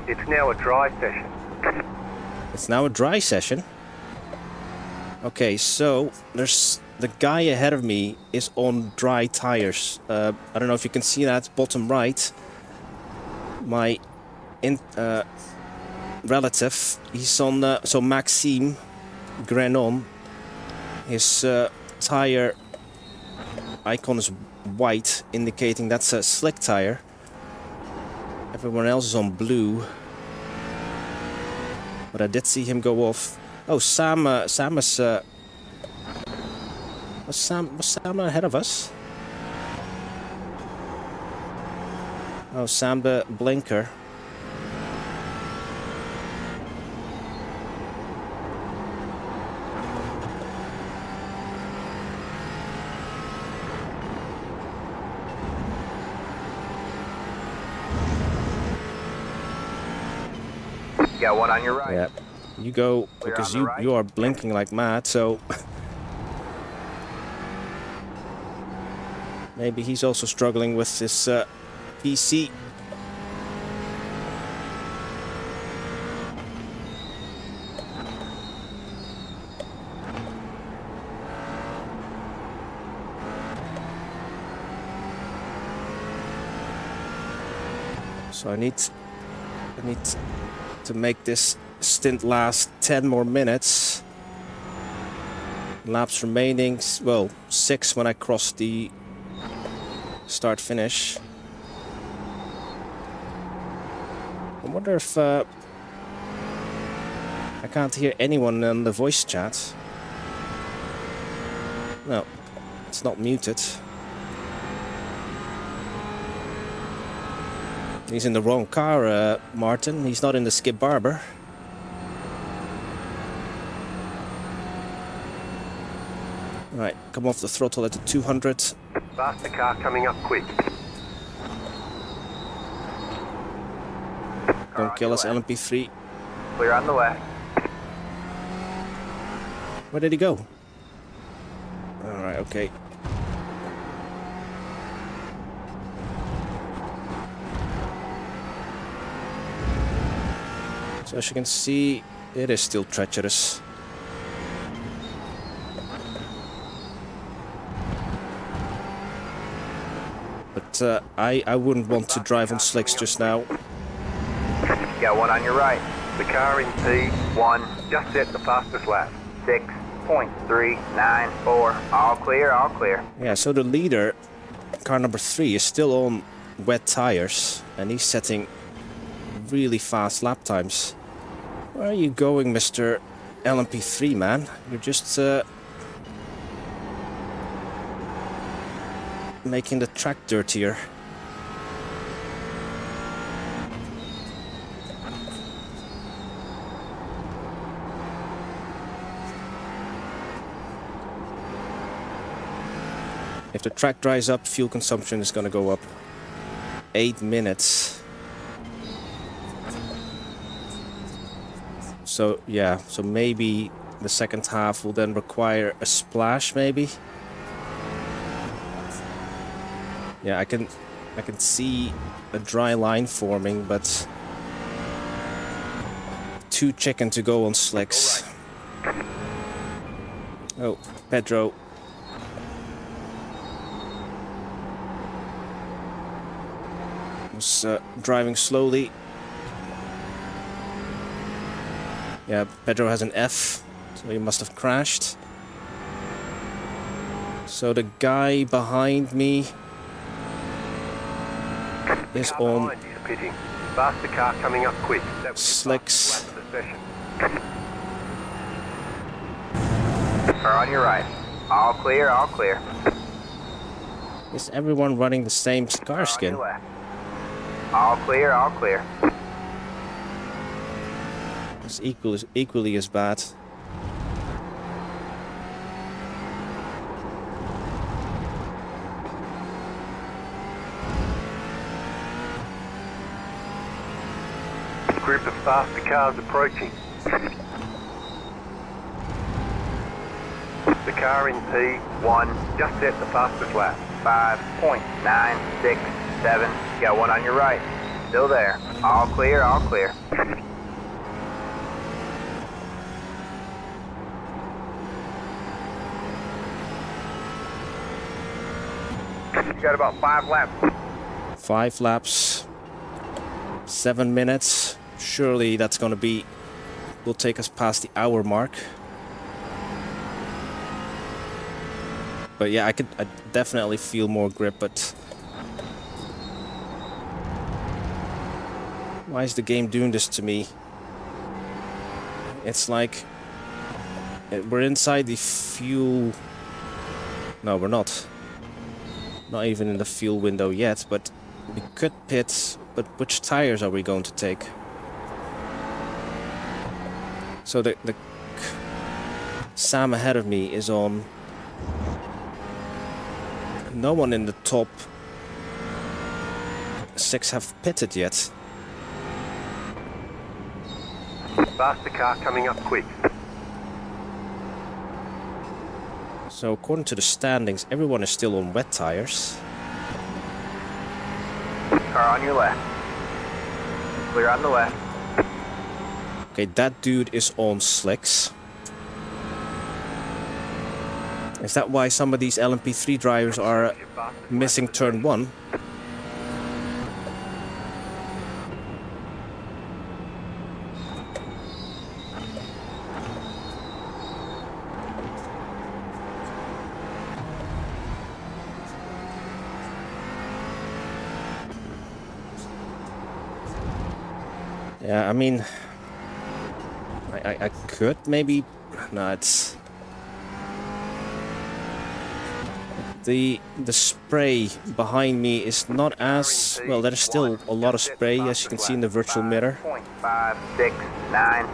It's now a dry session. It's now a dry session. Okay, so there's the guy ahead of me is on dry tires. I don't know if you can see that bottom right. My relative, he's on so Maxime Grenon. His tire icon is white, indicating that's a slick tire. Everyone else is on blue. But I did see him go off. Oh, Sam is... was Sam ahead of us? Oh, Sam the blinker. Got one on your right. Yeah, you go Clear because on the right. you are blinking like mad. So Maybe he's also struggling with this PC. So I need to make this stint last 10 more minutes. Laps remaining, well, 6 when I cross the start finish. I wonder if I can't hear anyone in the voice chat. No, it's not muted. He's in the wrong car, Martin. He's not in the Skip Barber. Right, come off the throttle at the 200. Faster car coming up quick. Don't kill us, LMP3. Clear on the left. Where did he go? Alright, okay. So as you can see, it is still treacherous. But I wouldn't want to drive on slicks just now. Got one on your right. The car in P1 just set the fastest lap. 6.394. All clear, all clear. Yeah, so the leader, car number 3, is still on wet tires. And he's setting really fast lap times. Where are you going, Mr. LMP3, man? You're just making the track dirtier. If the track dries up, fuel consumption is going to go up 8 minutes. So yeah, so maybe the second half will then require a splash, maybe. Yeah, I can see a dry line forming, but too chicken to go on slicks. Oh, Pedro. Was driving slowly. Yeah, Pedro has an F, so he must have crashed. So the guy behind me is on Faster car coming up quick. slicks. Car on your right. All clear, all clear. Is everyone running the same car skin? All clear, all clear. It's equally as bad. Group of faster cars approaching. The car in P1 just set the fastest lap. 5.967. Got one on your right. Still there. All clear, all clear. You got about 5 laps. 5 laps. 7 minutes. Surely that's gonna be... will take us past the hour mark. But yeah, I definitely feel more grip, but... why is the game doing this to me? It's like... we're inside the fuel... no, we're not. Not even in the fuel window yet, but we could pit, but which tires are we going to take? So the Sam ahead of me is on... no one in the top 6 have pitted yet. Faster car coming up quick. So according to the standings, everyone is still on wet tires. Car on your left. Clear on the left. Okay, that dude is on slicks. Is that why some of these LMP3 drivers are missing turn 1? Yeah, I mean, I could maybe... No, it's... The spray behind me is not as... Well, there's still a lot of spray, as you can see in the virtual mirror. 569.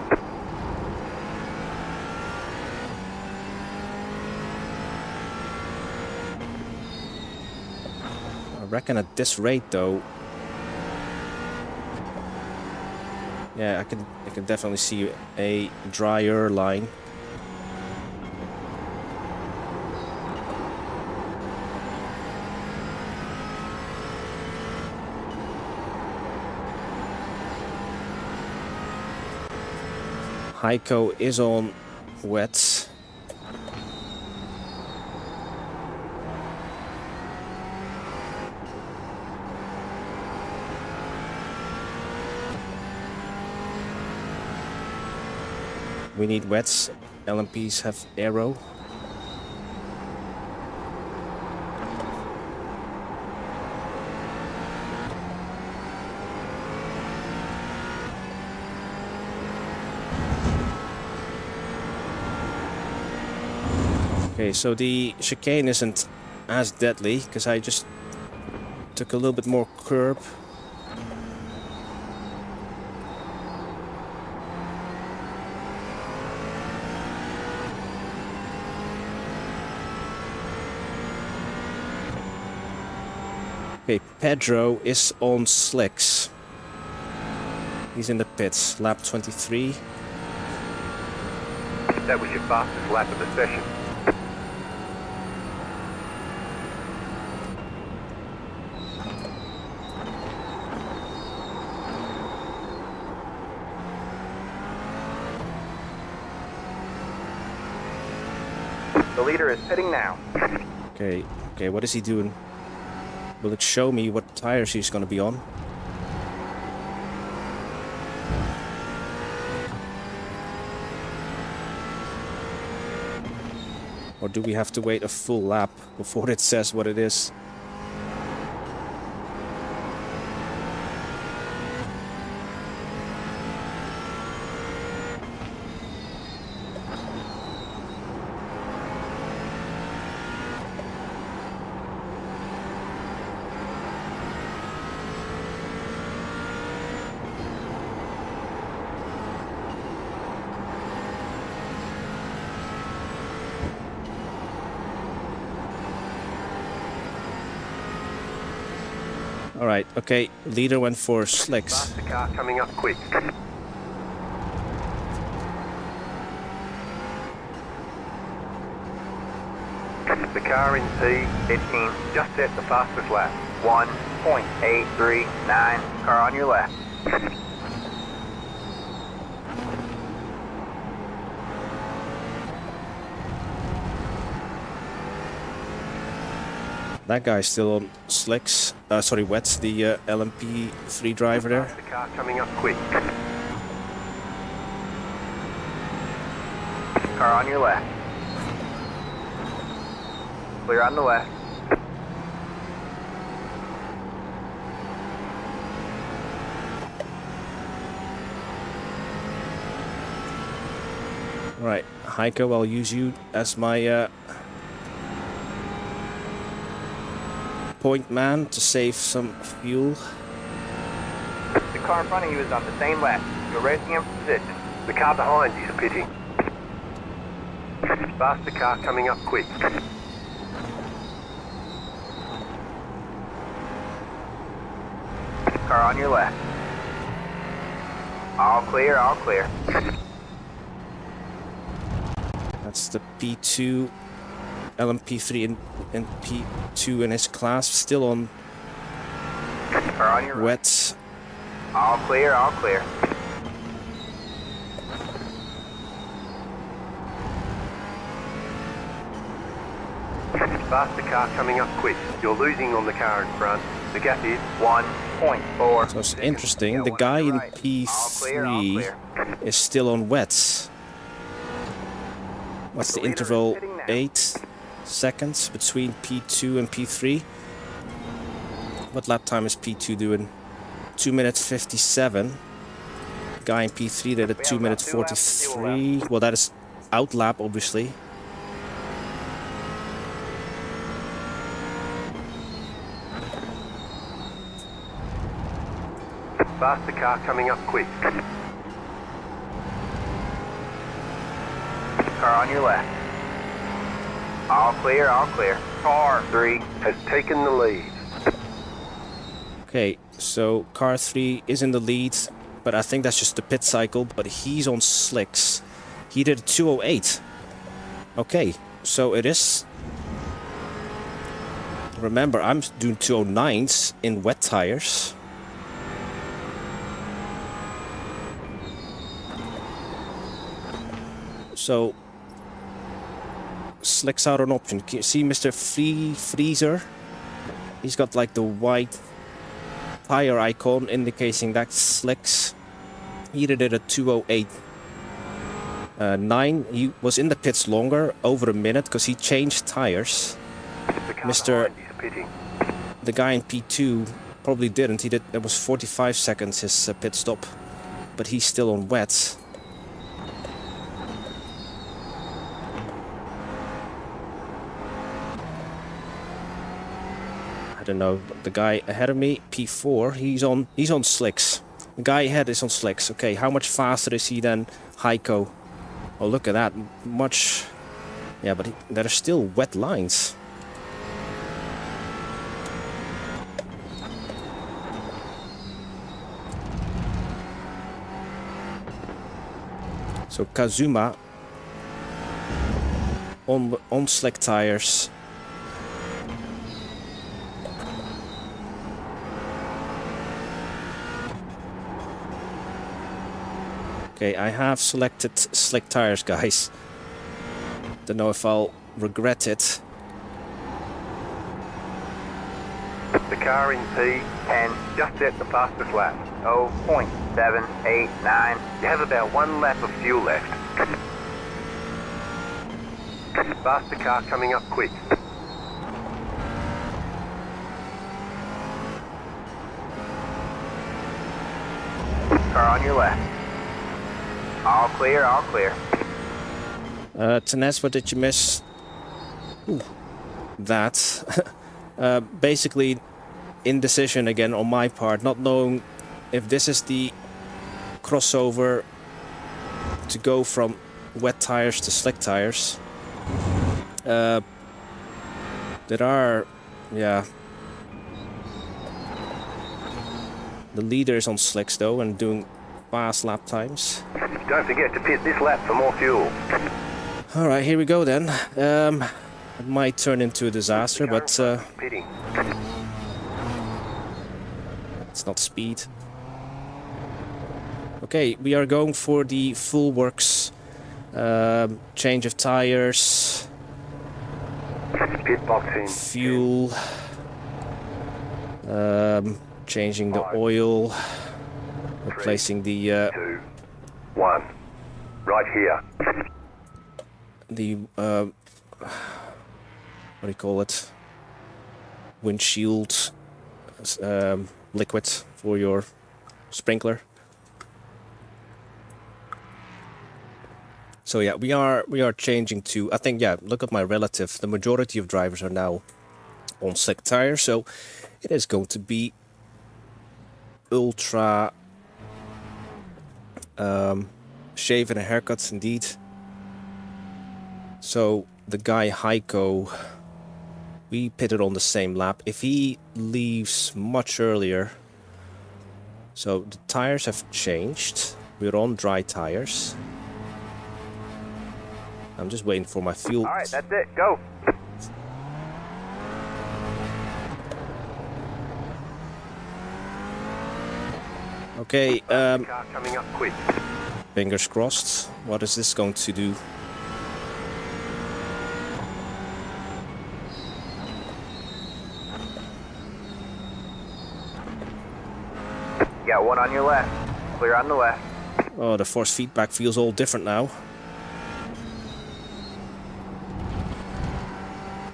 I reckon at this rate, though... Yeah, I can definitely see a drier line. Heiko is on wets. We need wets. LMPs have aero. Okay, so the chicane isn't as deadly because I just took a little bit more curb. Okay, Pedro is on slicks. He's in the pits, lap 23. That was your fastest lap of the session. The leader is pitting now. Okay, what is he doing? Will it show me what tires he's gonna be on? Or do we have to wait a full lap before it says what it is? Alright, okay, leader went for slicks. Faster car coming up quick. The car in P15 just set the fastest lap. 1.839. Car on your left. That guy's still on slicks. Sorry, wets, the LMP3 driver there. The car coming up quick. Car on your left. Clear on the left. Alright, Heiko, I'll use you as my point man to save some fuel. The car in front of you is on the same lap. You're racing in position. The car behind is pitting. Faster car coming up quick. Car on your left. All clear, all clear. That's the P2 LMP3 and P2 in his class, still on Car on your right. Wet. All clear, all clear. Faster car coming up quick. You're losing on the car in front. The gap is 1.4. So it's interesting. The guy in P3 is still on wets. What's the interval? 8 seconds between P2 and P3. What lap time is P2 doing? 2 minutes 57. Guy in P3 did a 2 minutes 43. Well, that is out lap, obviously. faster car coming up quick. Car on your left. All clear, all clear. Car 3 has taken the lead. Okay, so car 3 is in the lead, but I think that's just the pit cycle, but he's on slicks. He did a 208. Okay, so it is... Remember, I'm doing 209s in wet tires. So, slicks are an option. Can you see Mr. Freezer? He's got like the white tire icon indicating that's slicks. He did it at 208. 9, he was in the pits longer, over a minute, because he changed tires. The guy in P2 probably didn't. He did. It was 45 seconds his pit stop, but he's still on wet. I don't know. The guy ahead of me, P4, he's on slicks. The guy ahead is on slicks. Okay, how much faster is he than Heiko? Oh, look at that. Much. Yeah, but there are still wet lines. So Kazuma on slick tires. Okay, I have selected slick tires, guys. Don't know if I'll regret it. The car in P10 just set the fastest lap. 0.789. You have about 1 lap of fuel left. Faster car coming up quick. Car on your left. All clear, all clear. Tenes, what did you miss? Ooh, that. Basically, indecision again on my part, not knowing if this is the crossover to go from wet tires to slick tires. There are, yeah. The leader is on slicks though and doing fast lap times. Don't forget to pit this lap for more fuel. Alright, here we go then. It might turn into a disaster, but it's not speed. Okay, we are going for the full works. Change of tires. Pit boxing. Fuel. Changing the oil. Replacing the 2, 1. Right here. The what do you call it? Windshield liquid for your sprinkler. So yeah, we are changing to, I think, yeah, look at my relative. The majority of drivers are now on slick tires, so it is going to be ultra shave and a haircut indeed. So the guy Heiko, we pitted on the same lap. If he leaves much earlier, so the tires have changed. We're on dry tires. I'm just waiting for my fuel. All right, that's it. Go. Okay, Car coming up quick. fingers crossed. What is this going to do? Got one on your left. Clear on the left. Oh, the force feedback feels all different now.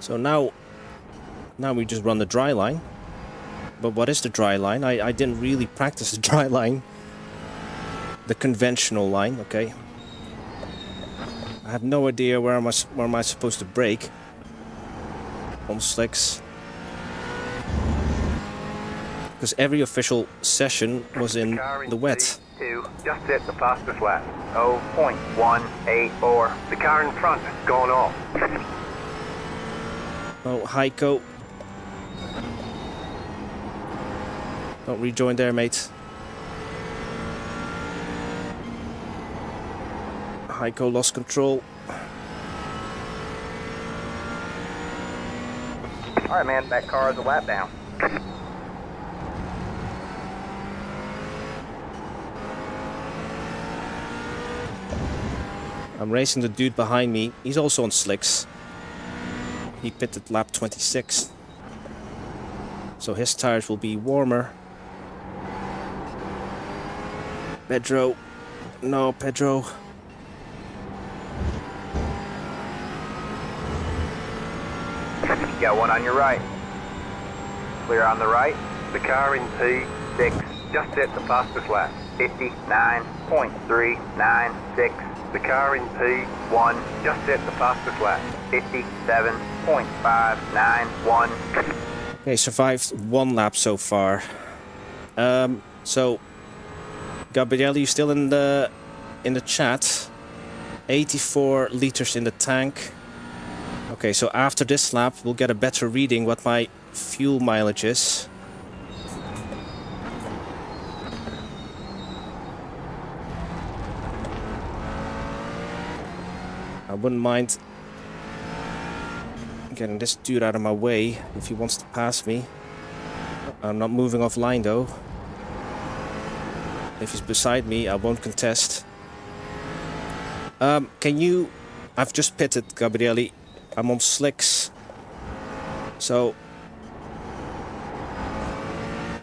So now we just run the dry line. But what is the dry line? I didn't really practice the dry line. The conventional line, okay. I have no idea where am I supposed to brake on slicks. Because every official session was in the wet. Two, just hit the fastest lap. 0.184. The car in front has gone off. Oh, Heiko. Don't rejoin there, mate. Heiko lost control. Alright, man, that car is a lap down. I'm racing the dude behind me. He's also on slicks. He pitted lap 26. So his tires will be warmer. Pedro. No, Pedro. Got one on your right. Clear on the right. The car in P6. Just hit the fastest lap. 59.396. The car in P1. Just hit the fastest lap. 57.591. Okay, survived one lap so far. So Gabriele, you still in the chat? 84 liters in the tank. Okay, so after this lap, we'll get a better reading what my fuel mileage is. I wouldn't mind getting this dude out of my way if he wants to pass me. I'm not moving off line though. If he's beside me, I won't contest. Can you... I've just pitted, Gabriele. I'm on slicks. So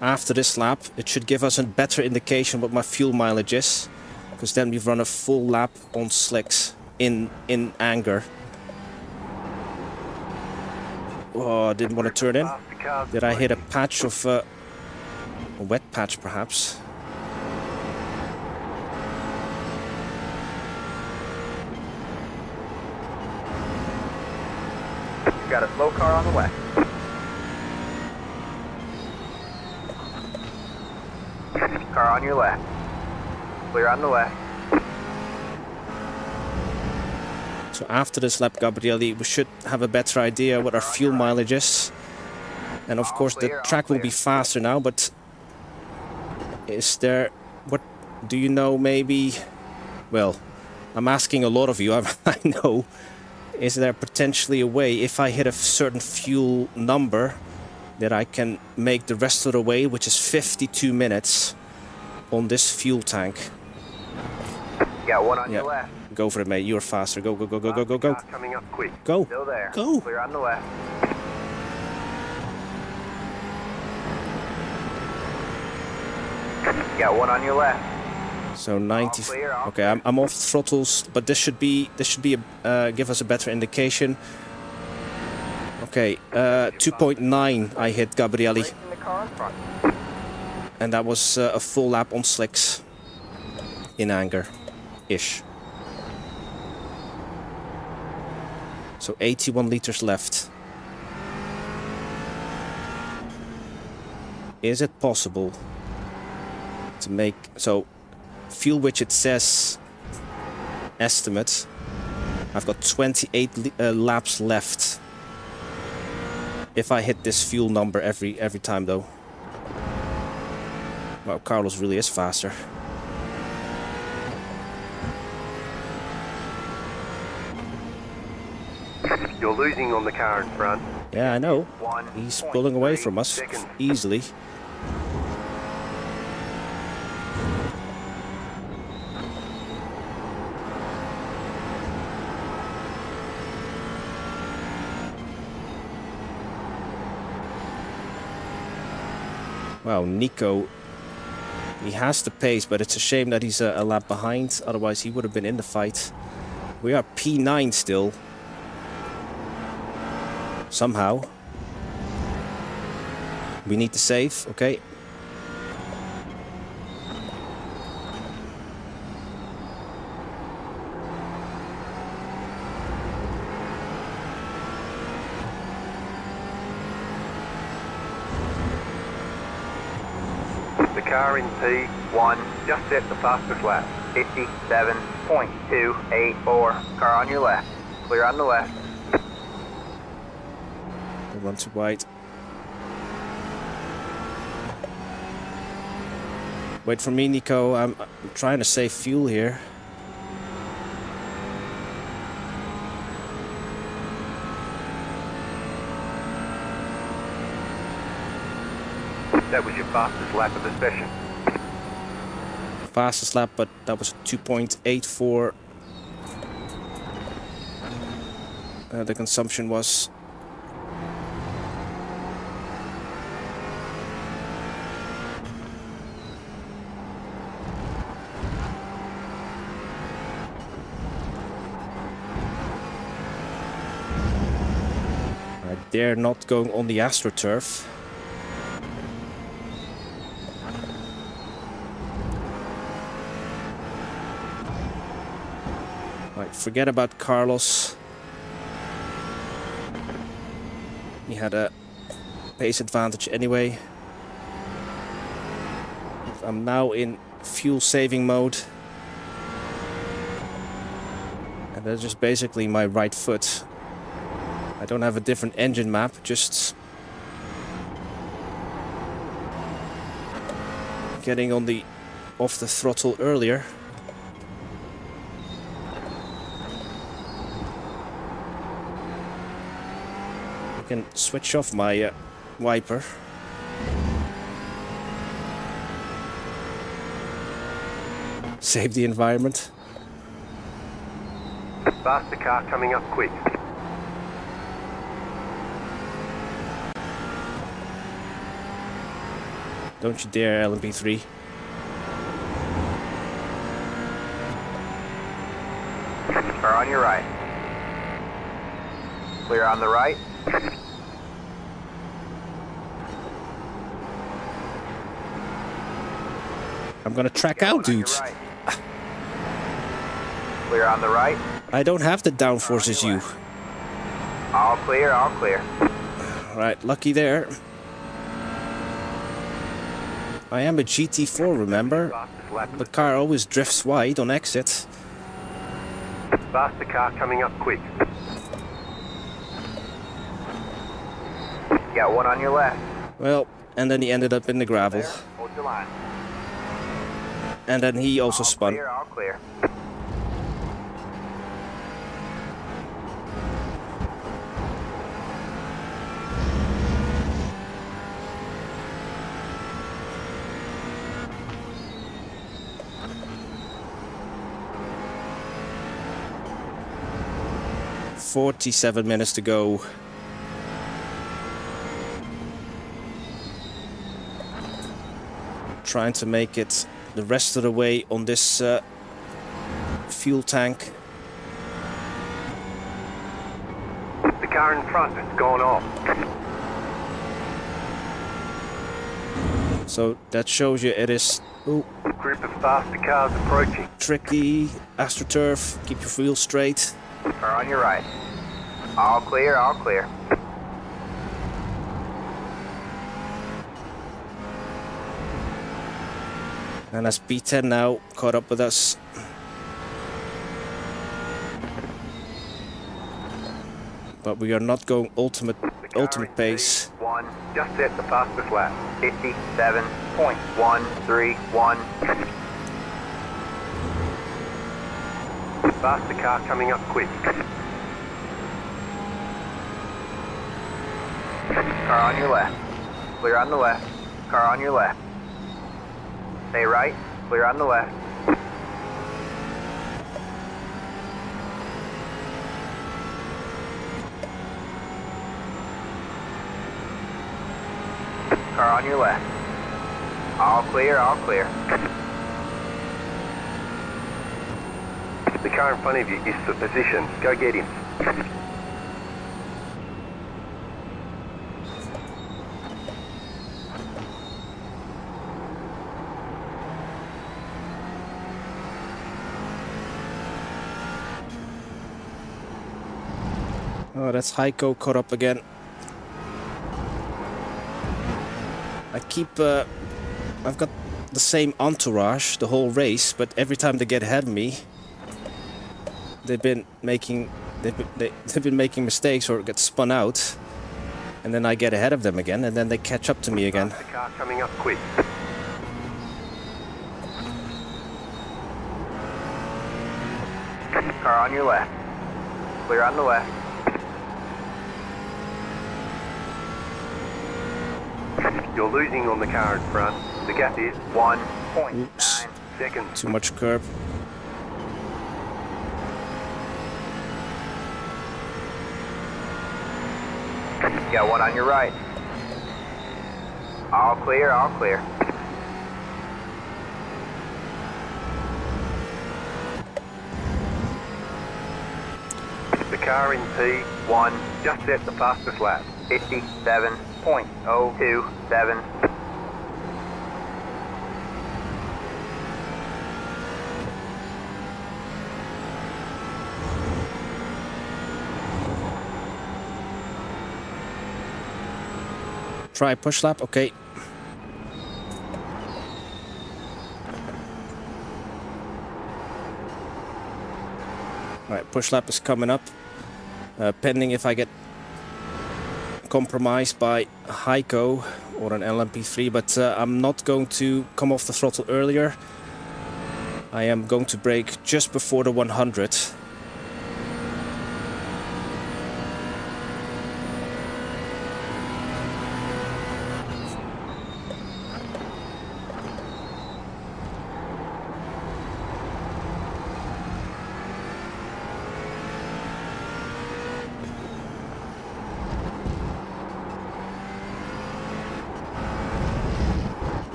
after this lap, it should give us a better indication what my fuel mileage is. Because then we've run a full lap on slicks in anger. Oh, I didn't want to turn in. Did I hit a patch of... a wet patch, perhaps? Got a slow car on the left. Car on your left. Clear on the left. So after this lap, Gabriele, we should have a better idea what our fuel mileage is. And of course the track will be faster now, but is there... What do you know maybe... Well, I'm asking a lot of you, I know. Is there potentially a way, if I hit a certain fuel number, that I can make the rest of the way, which is 52 minutes, on this fuel tank? Got one on your left. Go for it, mate. You're faster. Go, go, go, go, go, go, go. Coming up quick. Go. Still there. Go. Clear on the left. Got one on your left. So 90. Okay, I'm off throttles, but this should be give us a better indication. Okay, 2.9 I hit, Gabriele, and that was a full lap on slicks in anger, ish. So 81 liters left. Is it possible to make so? Fuel which it says estimate. I've got 28 laps left. If I hit this fuel number every time though. Wow, Carlos really is faster. You're losing on the car in front. Yeah, I know. He's pulling away from us easily. Wow, Nico, he has the pace, but it's a shame that he's a lap behind. Otherwise, he would have been in the fight. We are P9 still. Somehow. We need to save, okay. The car in P1 just set the fastest lap. 57.284. Car on your left. Clear on the left. Don't run too wide. Wait for me, Nico. I'm trying to save fuel here. That was your fastest lap of the session. Fastest lap, but that was 2.84. The consumption was. I dare not go on the AstroTurf. Right, forget about Carlos. He had a pace advantage anyway. I'm now in fuel saving mode. And that's just basically my right foot. I don't have a different engine map, just getting on the off the throttle earlier. I can switch off my wiper. Save the environment. Faster car coming up quick. Don't you dare, LMP3. Car on your right. Clear on the right. I'm gonna track out, dude. Right. Clear on the right. I don't have the downforce as you. All clear, all clear. Right, lucky there. I am a GT4, remember? Fastest lap of The car always drifts wide on exit. Faster car coming up quick. Got one on your left. Well, and then he ended up in the gravel. There. Hold your line. And then he also All spun. clear, all clear. "47 minutes to go." Trying to make it the rest of the way on this fuel tank. The car in front has gone off. So that shows you it is Group of faster cars approaching. tricky. AstroTurf, keep your wheels straight. Car on your right. All clear, all clear. And that's P10 now, caught up with us. But we are not going ultimate pace. One. Just set the fastest lap. 57.131. Faster car coming up quick. Car on your left. Clear on the left. Car on your left. Stay right. Clear on the left. Car on your left. All clear, all clear. The car in front of you is for position. Go get him. Oh, that's Heiko caught up again. I've got the same entourage the whole race, but every time they get ahead of me, they've been making mistakes or get spun out, and then I get ahead of them again, and then they catch up to me again. The car coming up quick. Car on your left. Clear on the left. You're losing on the car in front. The gap is 1.9 seconds. Too much curb. You got one on your right. All clear, all clear. The car in P1 just set the fastest lap. 57.027. Try push lap, okay. Alright, push lap is coming up. Pending if I get compromised by Heiko or an LMP3, but I'm not going to come off the throttle earlier. I am going to brake just before the 100.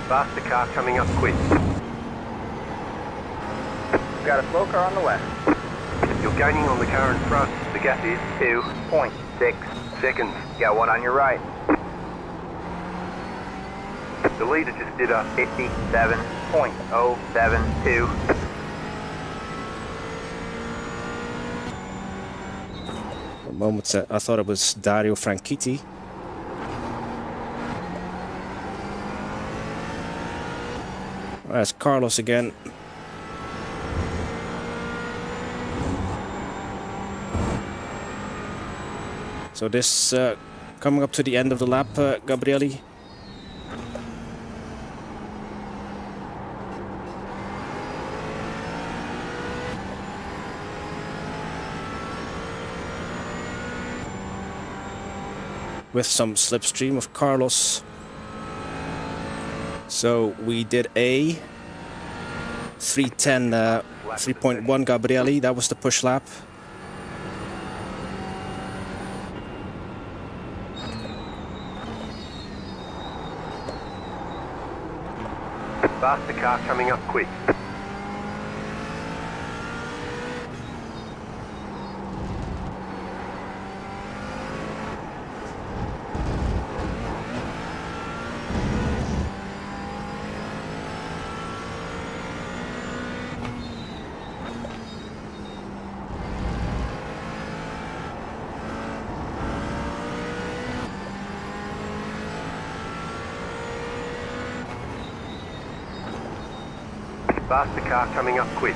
Faster car coming up quick. Got a slow car on the left. You're gaining on the car in front. The gap is 2.6 seconds. You got one on your right. The leader just did a 57.072. For a moment I thought it was Dario Franchitti. There's Carlos again. So this coming up to the end of the lap, Gabrielli. With some slipstream of Carlos. So we did a 310, 3.1 Gabrielli, that was the push lap. faster car coming up quick. Faster car coming up quick.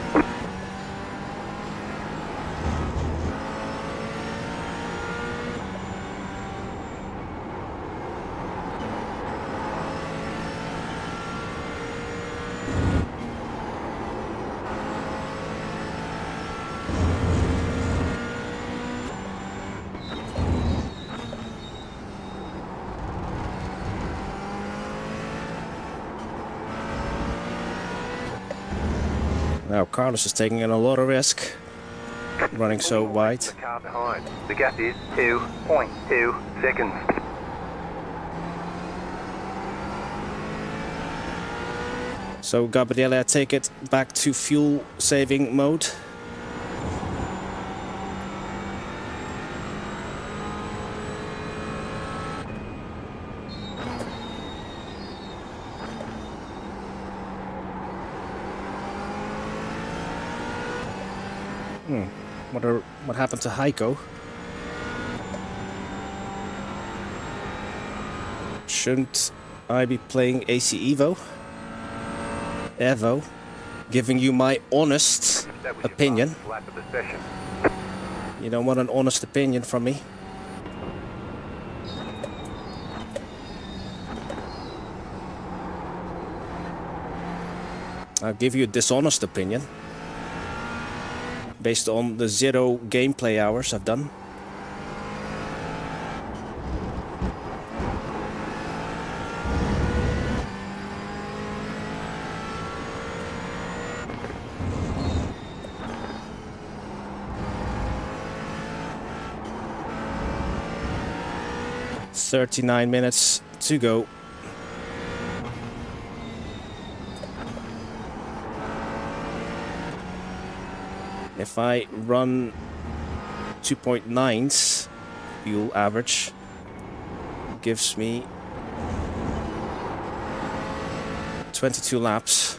Wow, Carlos is taking in a lot of risk. Running so wide. The car behind. The gap is 2.2 seconds. So Gabriele, I take it back to fuel saving mode. What happened to Heiko? Shouldn't I be playing AC Evo, giving you my honest opinion. Lap of the session. You don't want an honest opinion from me? I'll give you a dishonest opinion. Based on the 0 gameplay hours I've done. "39 minutes to go." If I run 2.9s fuel average, gives me 22 laps.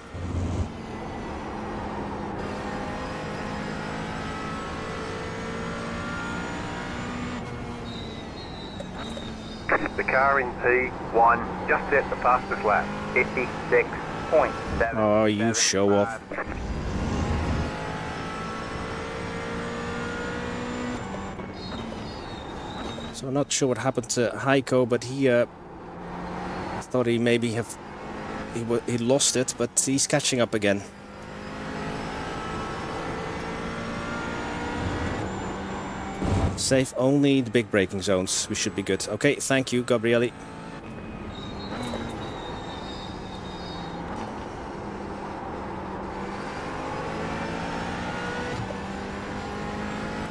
The car in P1 just set the fastest lap. 56.7. Oh, you show off. So I'm not sure what happened to Heiko, but he thought he maybe he lost it, but he's catching up again. Save only the big braking zones. We should be good. Okay, thank you, Gabriele.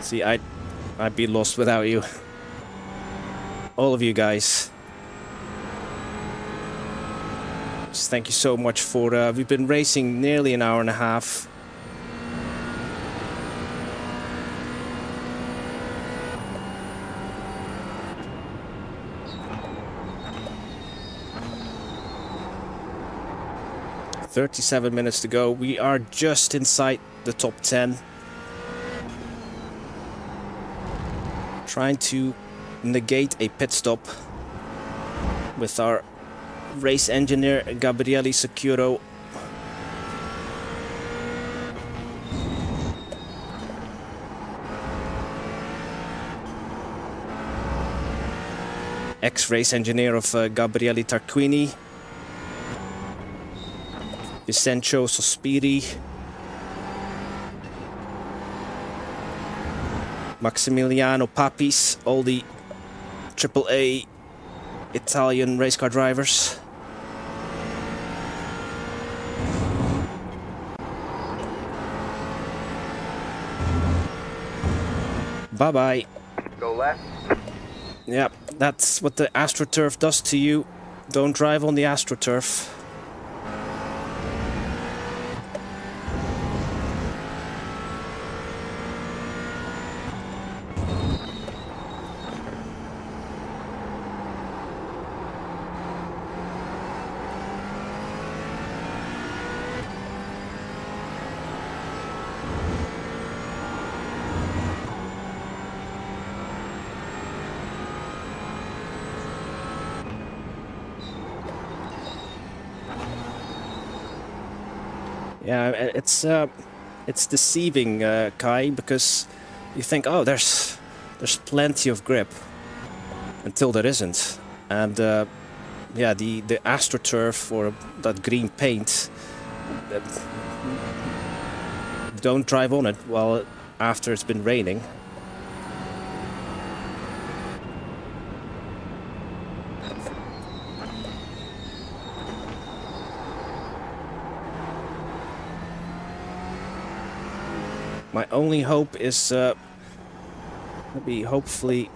See, I'd be lost without you. All of you guys. Just thank you so much for... we've been racing nearly an hour and a half. "37 minutes to go. We are just inside the top 10. Trying to negate a pit stop with our race engineer Gabriele Securo. Ex-race engineer of Gabriele Tarquini, Vincenzo Sospiri, Maximiliano Papis, all the AAA Italian race car drivers. Bye-bye. Go left. Yeah, that's what the AstroTurf does to you. Don't drive on the AstroTurf. Yeah, it's deceiving, Kai, because you think, oh, there's plenty of grip, until there isn't, and yeah, the AstroTurf or that green paint, don't drive on it while after it's been raining. My only hope is maybe hopefully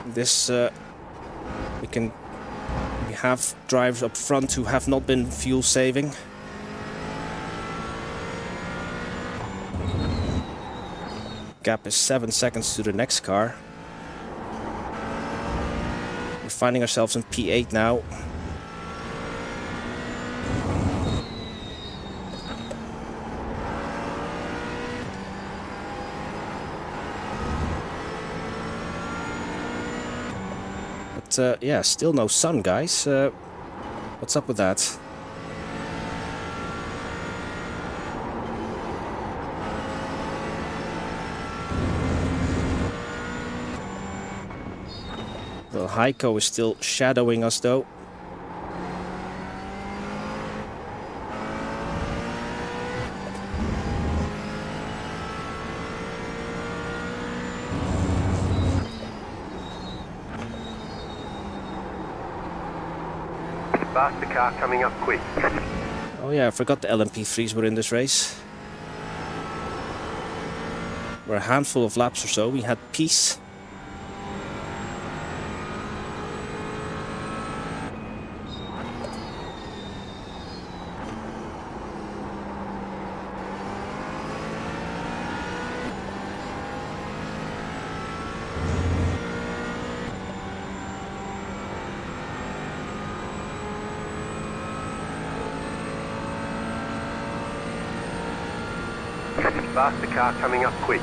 this we have drivers up front who have not been fuel saving. Gap is 7 seconds to the next car. We're finding ourselves in P8 now. But yeah, still no sun, guys. What's up with that? Well, Heiko is still shadowing us though. Faster car coming up quick. Oh yeah, I forgot the LMP3s were in this race. We're a handful of laps or so. We had peace. Faster car coming up quick.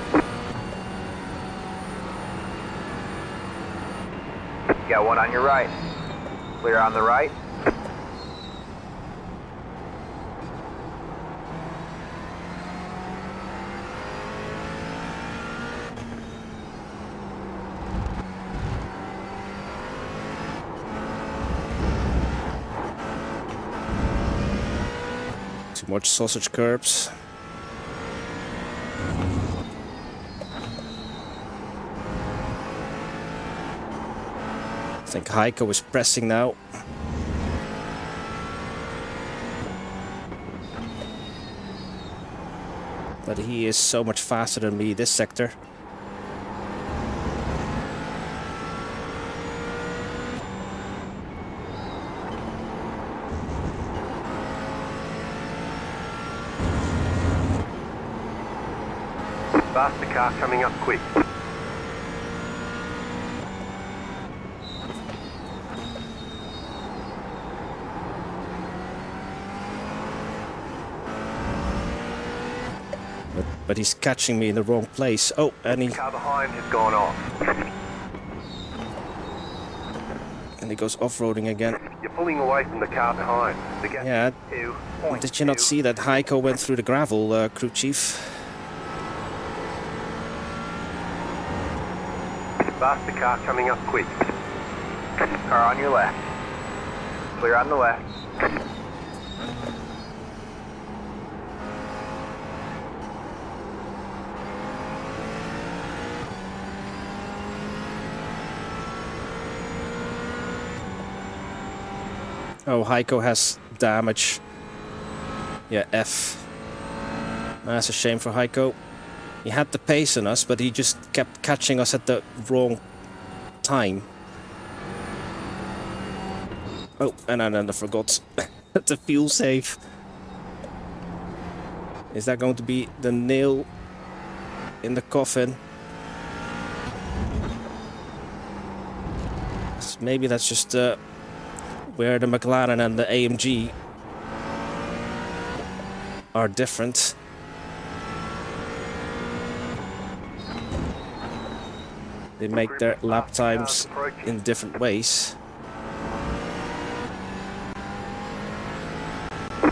Got one on your right. Clear on the right. Too much sausage curbs. I think Heiko is pressing now. But he is so much faster than me this sector. Faster car coming up quick. But he's catching me in the wrong place. Oh, and The car behind has gone off. he goes off-roading again. You're pulling away from the car behind. The gap Yeah, is 2.2. did you not see that Heiko went through the gravel, crew chief? Faster car coming up quick. Car on your left. Clear on the left. Oh, Heiko has damage. Yeah, F. That's a shame for Heiko. He had the pace on us, but he just kept catching us at the wrong time. Oh, and I forgot the fuel save. Is that going to be the nail in the coffin? Maybe that's just where the McLaren and the AMG are different. They make their lap times in different ways.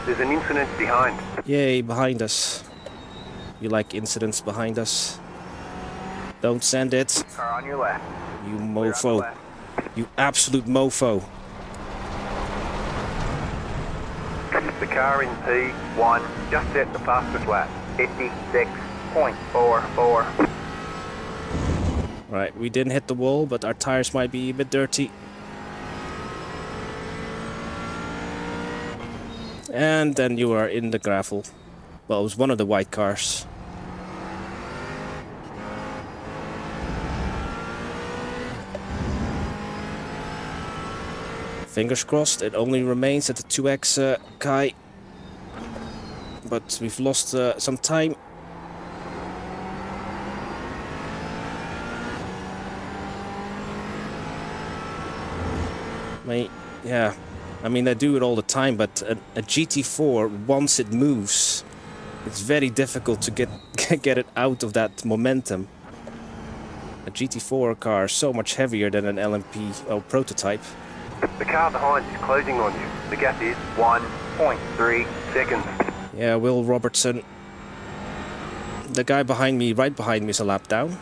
There's an incident behind. Yay, behind us. You like incidents behind us? Don't send it. Car on your left. You Clear on the mofo. left. You absolute mofo. The car in P1 just set the fastest lap. 56.44. Right, we didn't hit the wall, but our tires might be a bit dirty. And then you are in the gravel. Well, it was one of the white cars. Fingers crossed, it only remains at the 2x Kai. But we've lost some time. Yeah, I mean I do it all the time, but a GT4, once it moves, it's very difficult to get it out of that momentum. A GT4 car is so much heavier than an LMP prototype. The car behind is closing on you. The gap is 1.3 seconds. Yeah, Will Robertson. The guy behind me, right behind me, is a lap down.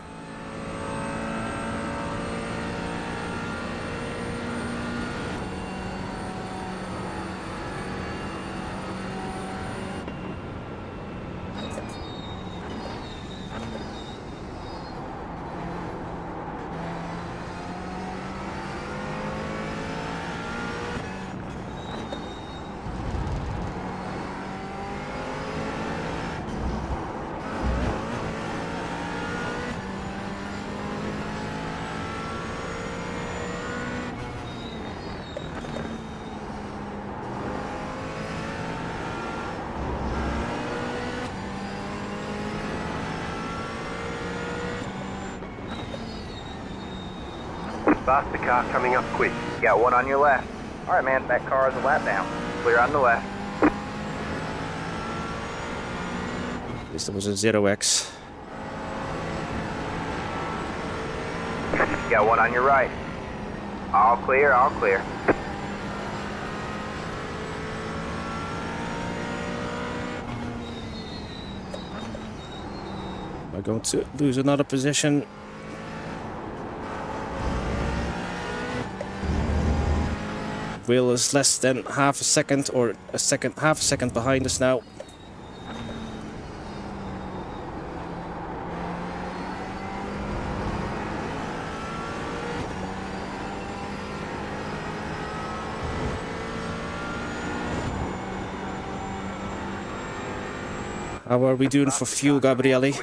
Faster car coming up quick. Got one on your left. Alright man, that car is a lap down. Clear on the left. This was a 0x. Got one on your right. All clear, all clear. Am I going to lose another position? Will is less than half a second or half a second behind us now. How are we doing for fuel, Gabriele?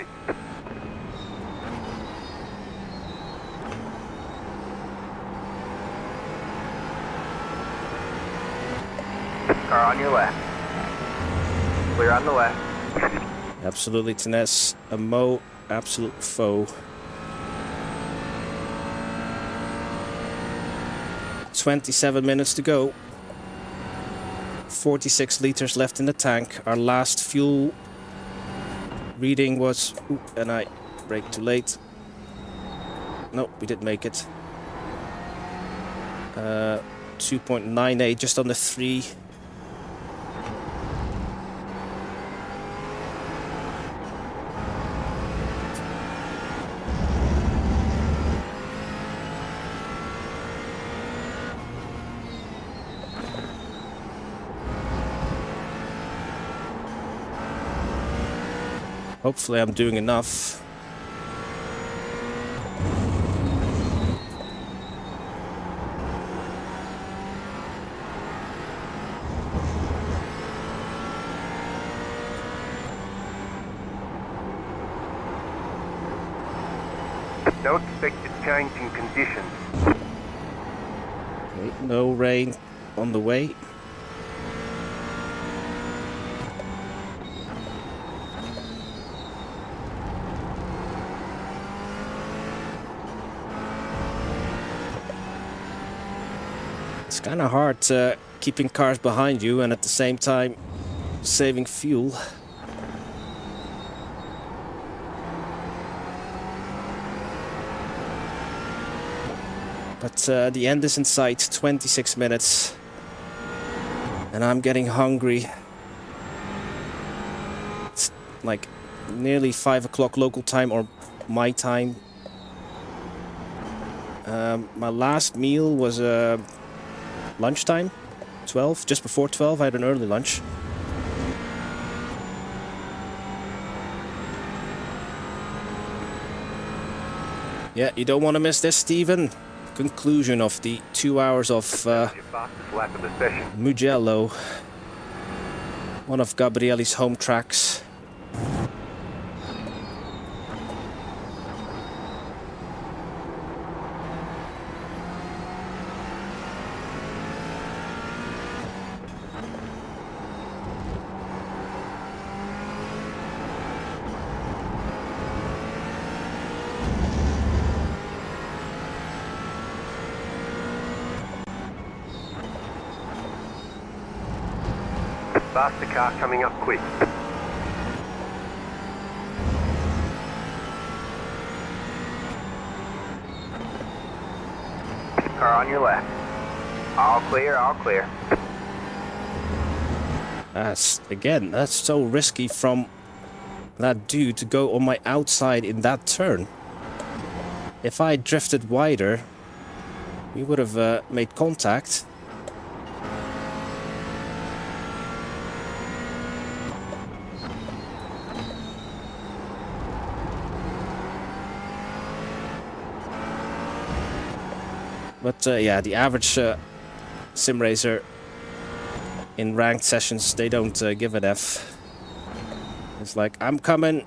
Car on your left. Clear on the left. Absolutely Tines, a Mo, absolute foe. 27 minutes to go. 46 liters left in the tank. Our last fuel reading was... Ooh, and I braked too late. No, we didn't make it. 2.98, just under 3. Hopefully I'm doing enough. No expected change in conditions. Okay, no rain on the way. It's kind of hard keeping cars behind you and at the same time saving fuel. But the end is in sight, 26 minutes. And I'm getting hungry. It's like nearly 5 o'clock local time or my time. My last meal was lunchtime, 12, just before 12, I had an early lunch. Yeah, you don't want to miss this, Stephen. Conclusion of the 2 hours of Mugello, one of Gabriele's home tracks. Faster car coming up quick. Car on your left. All clear, all clear. That's so risky from that dude to go on my outside in that turn. If I drifted wider, we would have made contact. But yeah, the average sim racer in ranked sessions, they don't give an F. It's like, I'm coming,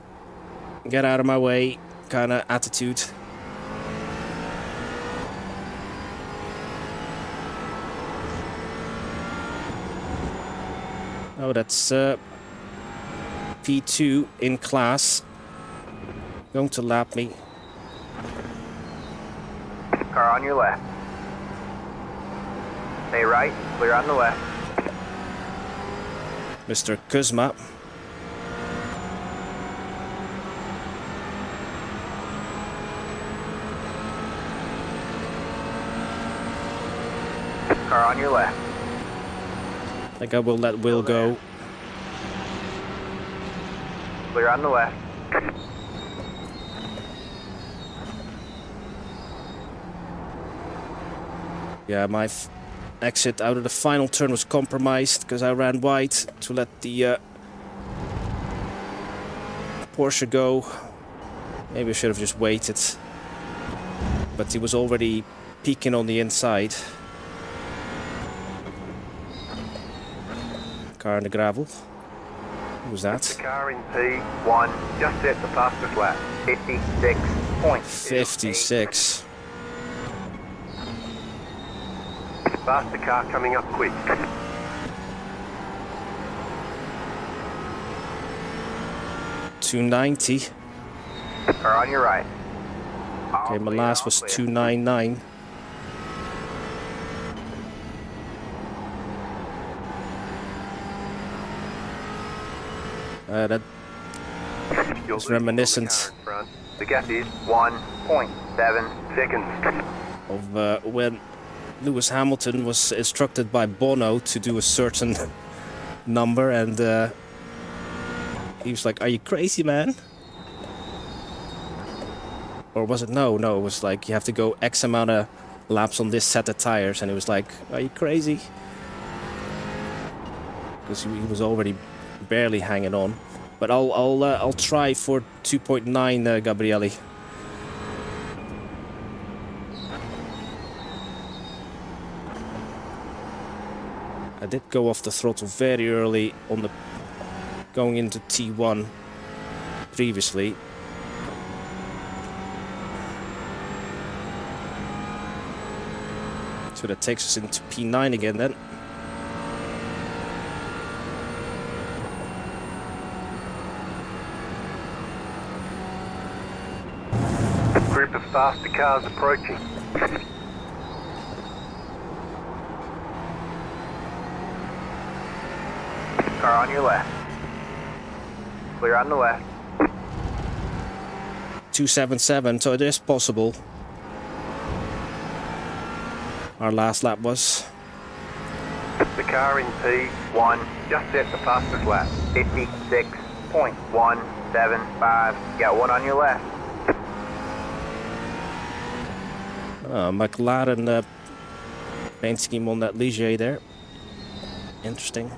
get out of my way, kind of attitude. Oh, that's P2 in class. Going to lap me. Car on your left. Stay right, clear on the left. Mr. Kuzma. Car on your left. I think I will let Will go. Clear on the left. Yeah, my exit out of the final turn was compromised because I ran wide to let the Porsche go. Maybe I should have just waited. But he was already peeking on the inside. Car in the gravel. Who was that? The car in P1 just set the fastest lap. 56 points. 56. Faster car coming up quick. $290. Car on your right. Okay, my last was $299. That is reminiscent The gap is 1.7 seconds. of when Lewis Hamilton was instructed by Bono to do a certain number, and he was like, "Are you crazy, man?" Or was it no? It was like, you have to go X amount of laps on this set of tires, and it was like, "Are you crazy?" Because he was already barely hanging on. But I'll try for 2.9, Gabrielli. I did go off the throttle very early on the going into T1 previously. So that takes us into P9 again then. Group of faster cars approaching. Car on your left. Clear on the left. 277, so it is possible. Our last lap was. The car in P1 just set the fastest lap. 56.175. Got one on your left. McLaren paint scheme on that Ligier there. Interesting.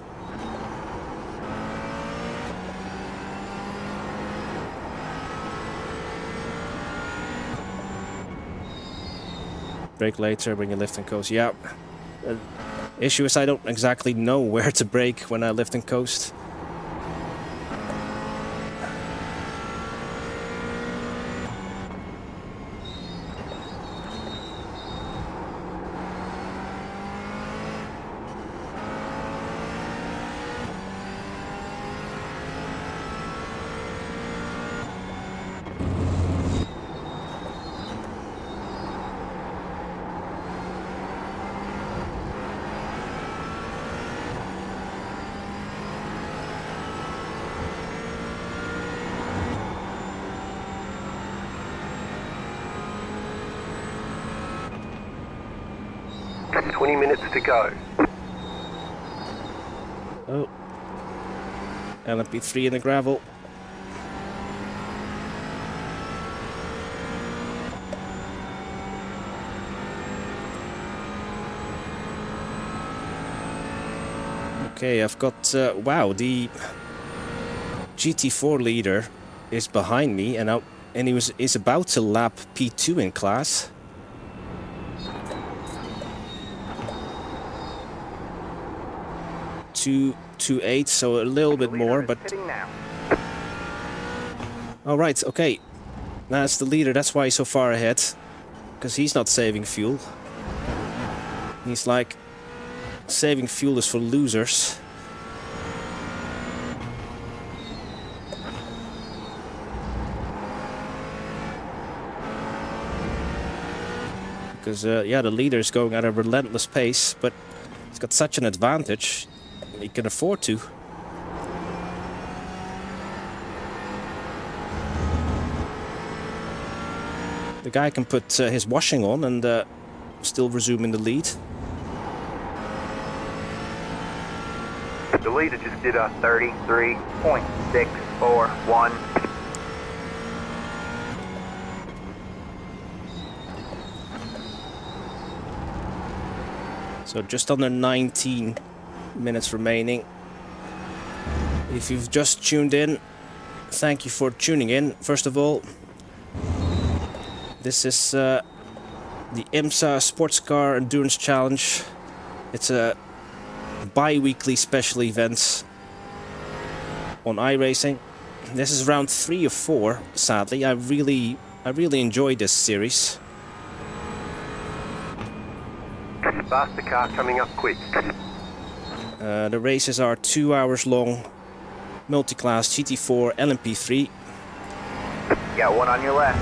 Brake later, bring your lift and coast. Yeah. Issue is I don't exactly know where to brake when I lift and coast. 20 minutes to go. Oh. LMP3 in the gravel. Okay, I've got, wow, the GT4 leader is behind me, and he is about to lap P2 in class. Two 2.8, so a little bit more, but... Alright, okay. That's the leader, that's why he's so far ahead. Because he's not saving fuel. He's like... Saving fuel is for losers. Because, yeah, the leader is going at a relentless pace, but he's got such an advantage, he can afford to. The guy can put his washing on and still resume in the lead. The leader just did a 33.641. So just under 19 minutes remaining. If you've just tuned in, thank you for tuning in. First of all, this is the IMSA Sports Car Endurance Challenge. It's a bi-weekly special event on iRacing. This is round 3 of 4, sadly. I really enjoyed this series. Faster car coming up quick. The races are 2 hours long, multi-class GT4 LMP3. Got one on your left.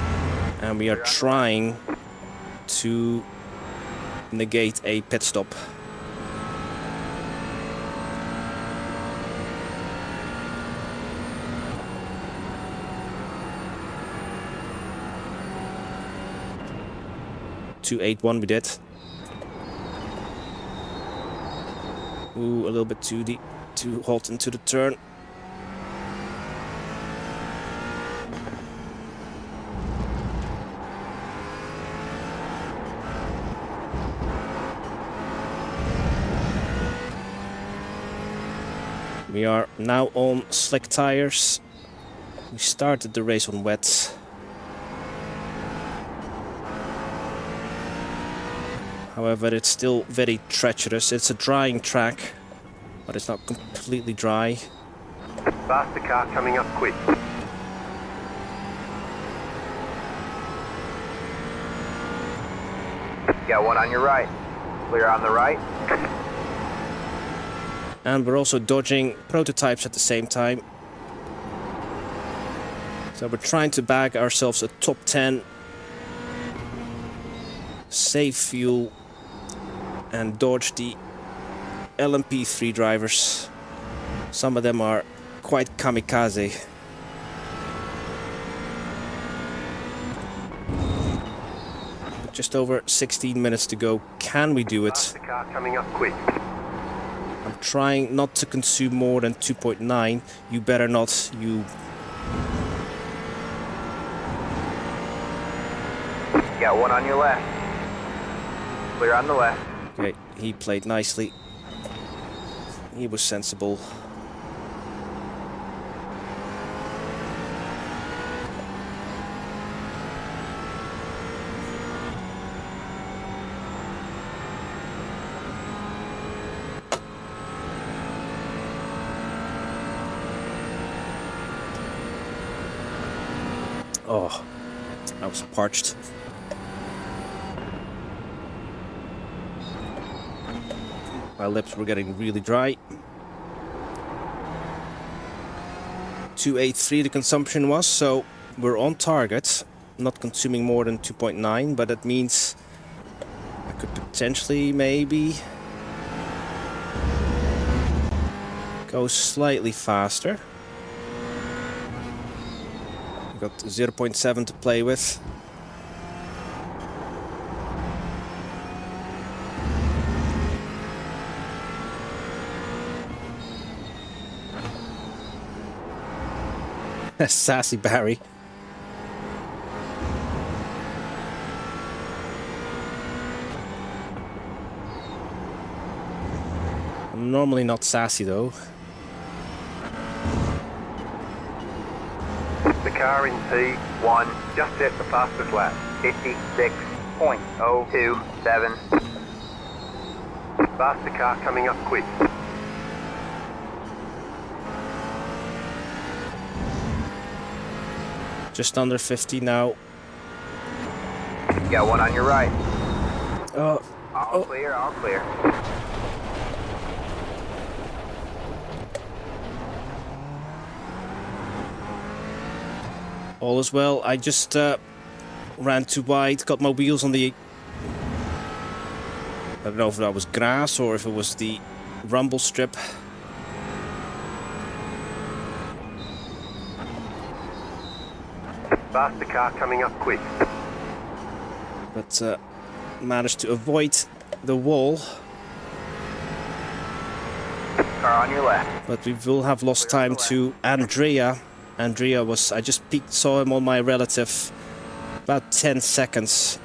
And we are trying to negate a pit stop. .281 we did. Ooh, a little bit too deep, too hot into the turn. We are now on slick tires. We started the race on wet. However, it's still very treacherous. It's a drying track, but it's not completely dry. Faster car coming up quick. Got one on your right. Clear on the right. And we're also dodging prototypes at the same time. So we're trying to bag ourselves a top 10. Save fuel. And dodge the LMP3 drivers. Some of them are quite kamikaze. But just over 16 minutes to go. Can we do it? Faster car coming up quick. I'm trying not to consume more than 2.9. You better not. You. Got one on your left. Clear on the left. Okay, he played nicely. He was sensible. Oh, I was parched. My lips were getting really dry. 283 the consumption was, so we're on target. Not consuming more than 2.9, but that means I could potentially maybe go slightly faster. We've got 0.7 to play with. Sassy Barry. I'm normally not sassy though. The car in P1 just set the fastest lap. 56.027. Faster car coming up quick. Just under 50 now. Got one on your right. Oh, All clear, all clear. all is well. I just ran too wide, got my wheels on the... I don't know if that was grass or if it was the rumble strip. Faster car coming up quick. But managed to avoid the wall. Car on your left. But we will have lost time to Andrea. Andrea was... I just saw him on my relative about 10 seconds.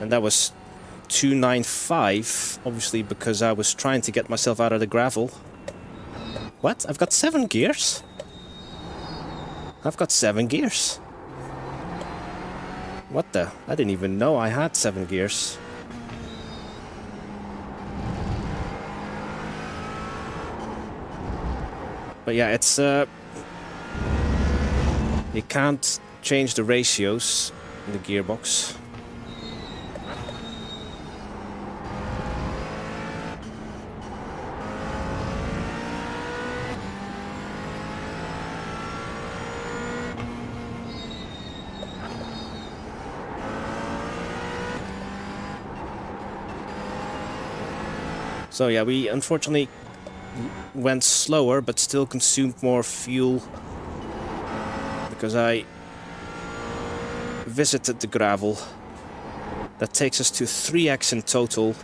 And that was 295, obviously because I was trying to get myself out of the gravel. What? I've got 7 gears? I've got 7 gears. What the? I didn't even know I had 7 gears. But yeah, it's... you can't change the ratios in the gearbox. So yeah, we unfortunately went slower, but still consumed more fuel because I visited the gravel. That takes us to 3x in total.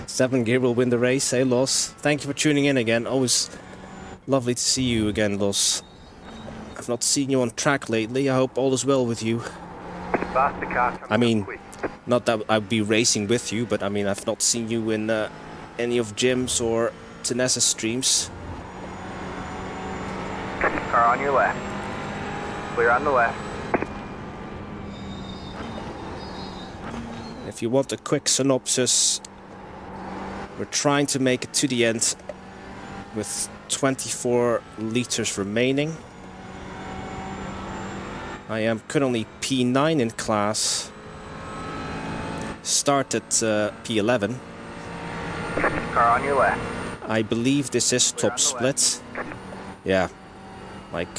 Seven gear will win the race, hey Los. Thank you for tuning in again. Always lovely to see you again, Los. I've not seen you on track lately. I hope all is well with you. Faster car coming I mean, up quick. not that I'd be racing with you, but I mean, I've not seen you in any of Jim's or Tanessa's streams. Car on your left. Clear on the left. If you want a quick synopsis, we're trying to make it to the end with 24 liters remaining. I am currently P9 in class. Started P11. Car on your left. I believe this is top split. Yeah, like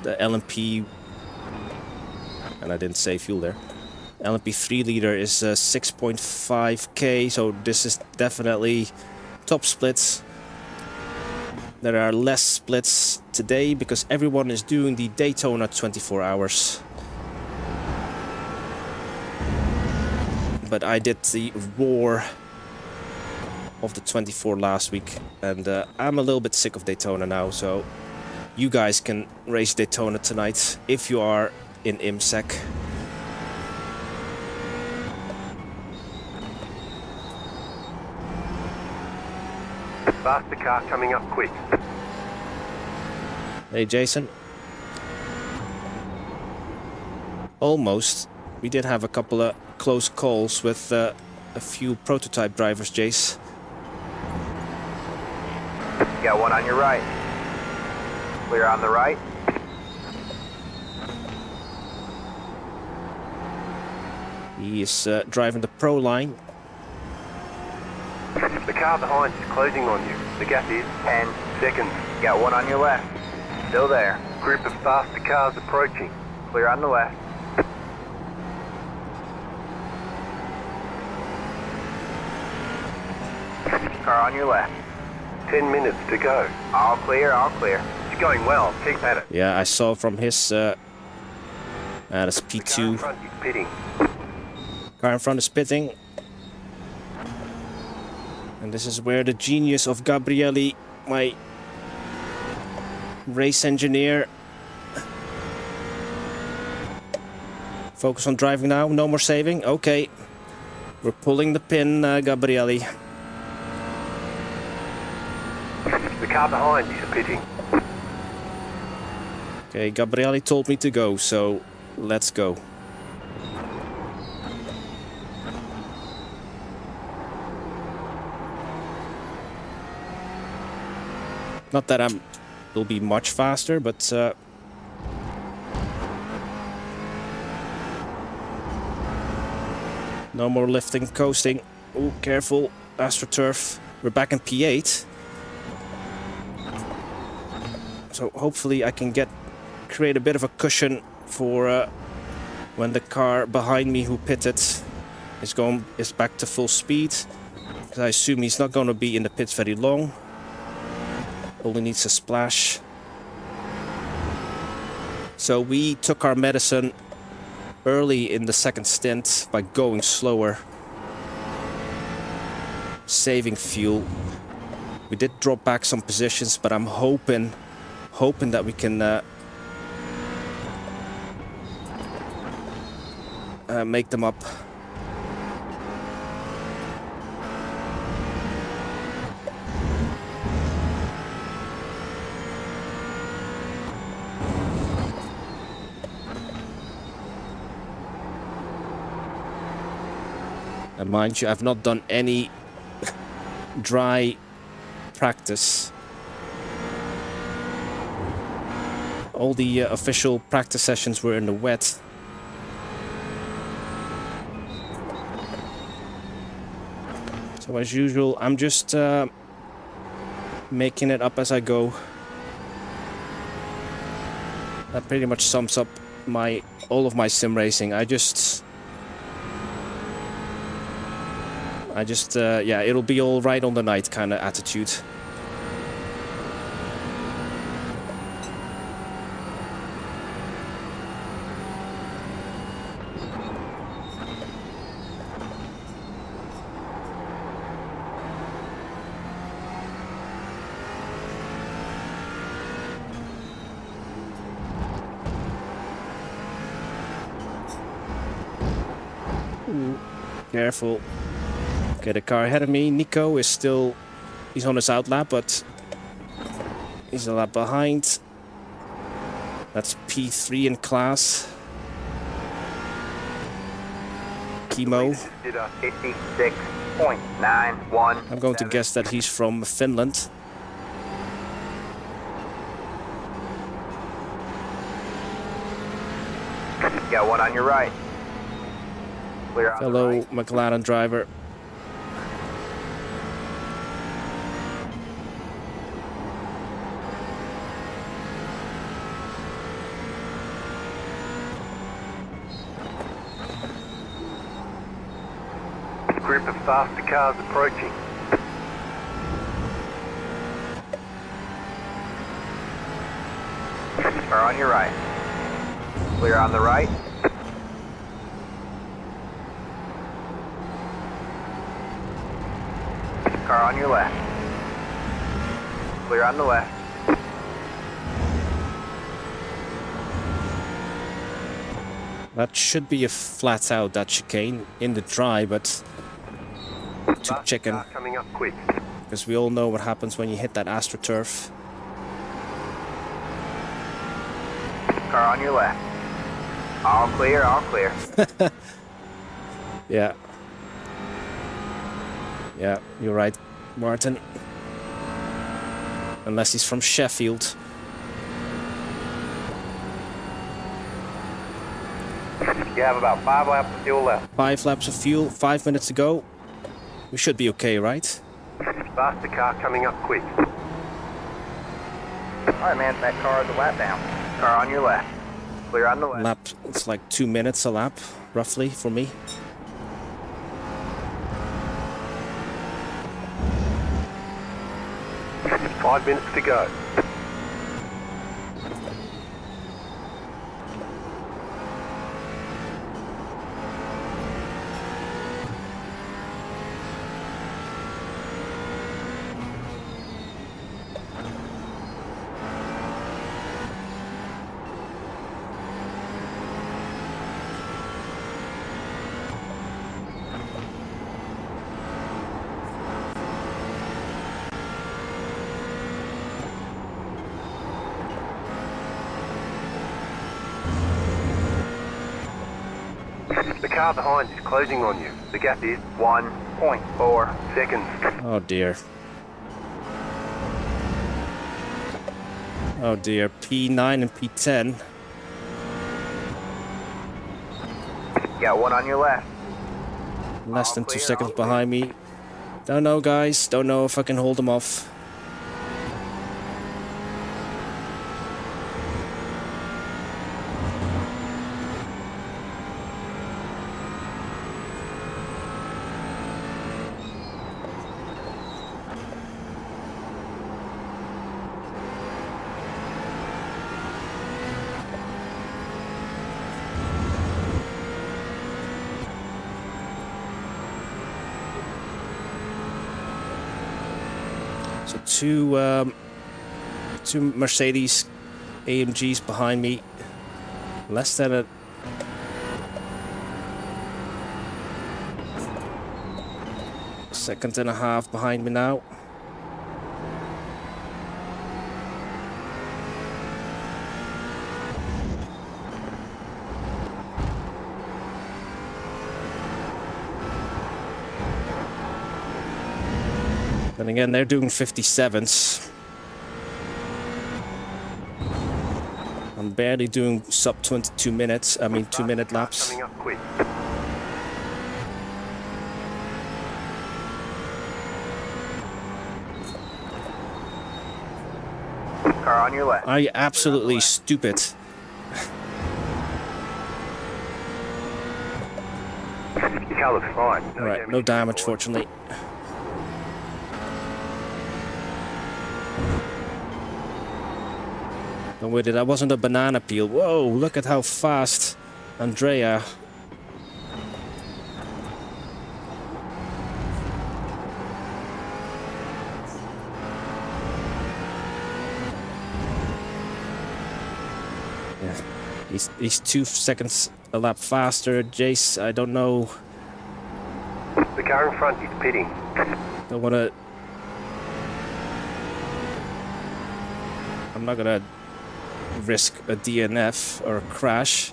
the LMP, and I didn't say fuel there. LMP 3 liter is 6.5k, so this is definitely top splits. There are less splits today because everyone is doing the Daytona 24 hours. But I did the Roar of the 24 last week, and I'm a little bit sick of Daytona now, so you guys can race Daytona tonight if you are in IMSEC. Faster car coming up quick. Hey Jason. Almost. We did have a couple of close calls with a few prototype drivers, Jace. Got one on your right. Clear on the right. He is driving the Pro line. The car behind is closing on you. The gap is 10 seconds. Got one on your left. Still there. Group of faster cars approaching. Clear on the left. Car on your left. 10 minutes to go. All clear, all clear. It's going well. Keep at it. Yeah, I saw from his That's The car in P2. front is pitting. Car in front is pitting. And this is where the genius of Gabrielli, my race engineer. Focus on driving now, no more saving. Okay. We're pulling the pin, Gabrielli. The car behind is pitting. Okay, Gabrielli told me to go, so let's go. Not that will be much faster, but no more lifting, coasting. Ooh, careful, AstroTurf. We're back in P8. So hopefully I can create a bit of a cushion for when the car behind me who pitted is back to full speed. Because I assume he's not going to be in the pits very long. Only needs a splash. So we took our medicine early in the second stint by going slower, saving fuel. We did drop back some positions, but I'm hoping that we can make them up. And mind you, I've not done any dry practice. All the official practice sessions were in the wet. So as usual, I'm just making it up as I go. That pretty much sums up all of my sim racing. I just yeah, it'll be all right on the night kind of attitude. Ooh, careful. Okay, the car ahead of me, Nico, is still... He's on his outlap, but... He's a lap behind. That's P3 in class. Chemo. 56.91. I'm going to guess that he's from Finland. Got one on your right. Clear on Fellow the right. McLaren driver. Group of faster cars approaching. Car on your right. Clear on the right. Car on your left. Clear on the left. That should be a flat out, that chicane, in the dry, but... Too Faster chicken. car coming up quick. Because we all know what happens when you hit that AstroTurf. Car on your left. All clear, all clear. Yeah. Yeah, you're right, Martin. Unless he's from Sheffield. You have about 5 laps of fuel left. 5 laps of fuel, 5 minutes to go. We should be okay, right? Faster car coming up quick. Alright, man, that car is a lap down. Car on your left. Clear on the left. Lap, it's like 2 minutes a lap, roughly, for me. Five minutes to go. car behind is closing on you. The gap is 1.4 seconds. Oh dear. Oh dear. P9 and P10. Got one on your left. Less than 2 seconds behind me. Don't know, guys. Don't know if I can hold them off. So two Mercedes AMGs behind me. Less than a second and a half behind me now. Then again, they're doing 57s. I'm barely doing sub 22 minutes. I mean, 2-minute laps. Coming up quick. Car on your left. Are you absolutely stupid? Your car looks fine. Alright, no damage, fortunately. Don't worry, that wasn't a banana peel. Whoa, look at how fast Andrea. Yeah, he's 2 seconds a lap faster. Jace, I don't know. The car in front is pitting. Don't want to. I'm not gonna risk a DNF or a crash.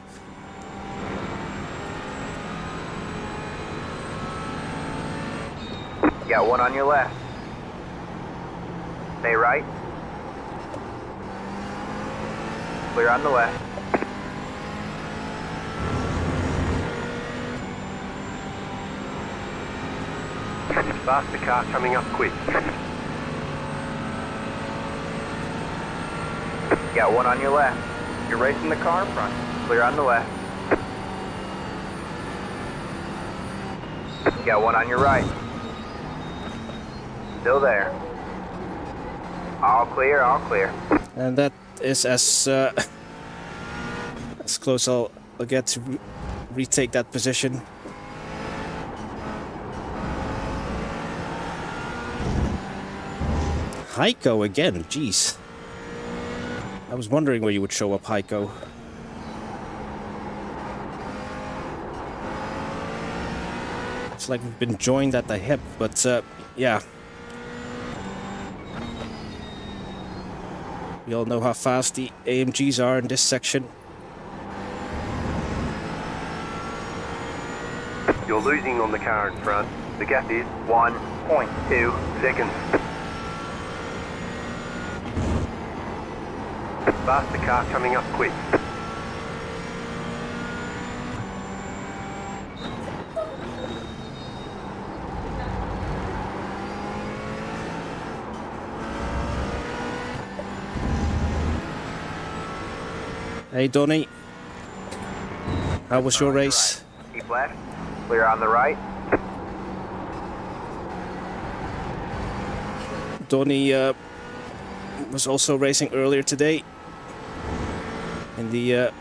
Got one on your left. Stay right. Clear on the left. Faster car coming up quick. Got one on your left. You're racing the car in front. Clear on the left. Got one on your right. Still there. All clear, all clear. And that is as close I'll get to retake that position. Heiko again, jeez. I was wondering where you would show up, Heiko. It's like we've been joined at the hip, but yeah. We all know how fast the AMGs are in this section. You're losing on the car in front. The gap is 1.2 seconds. Faster car coming up quick. Hey Donny, how was your race? Keep left. Clear on the right. Donny was also racing earlier today in the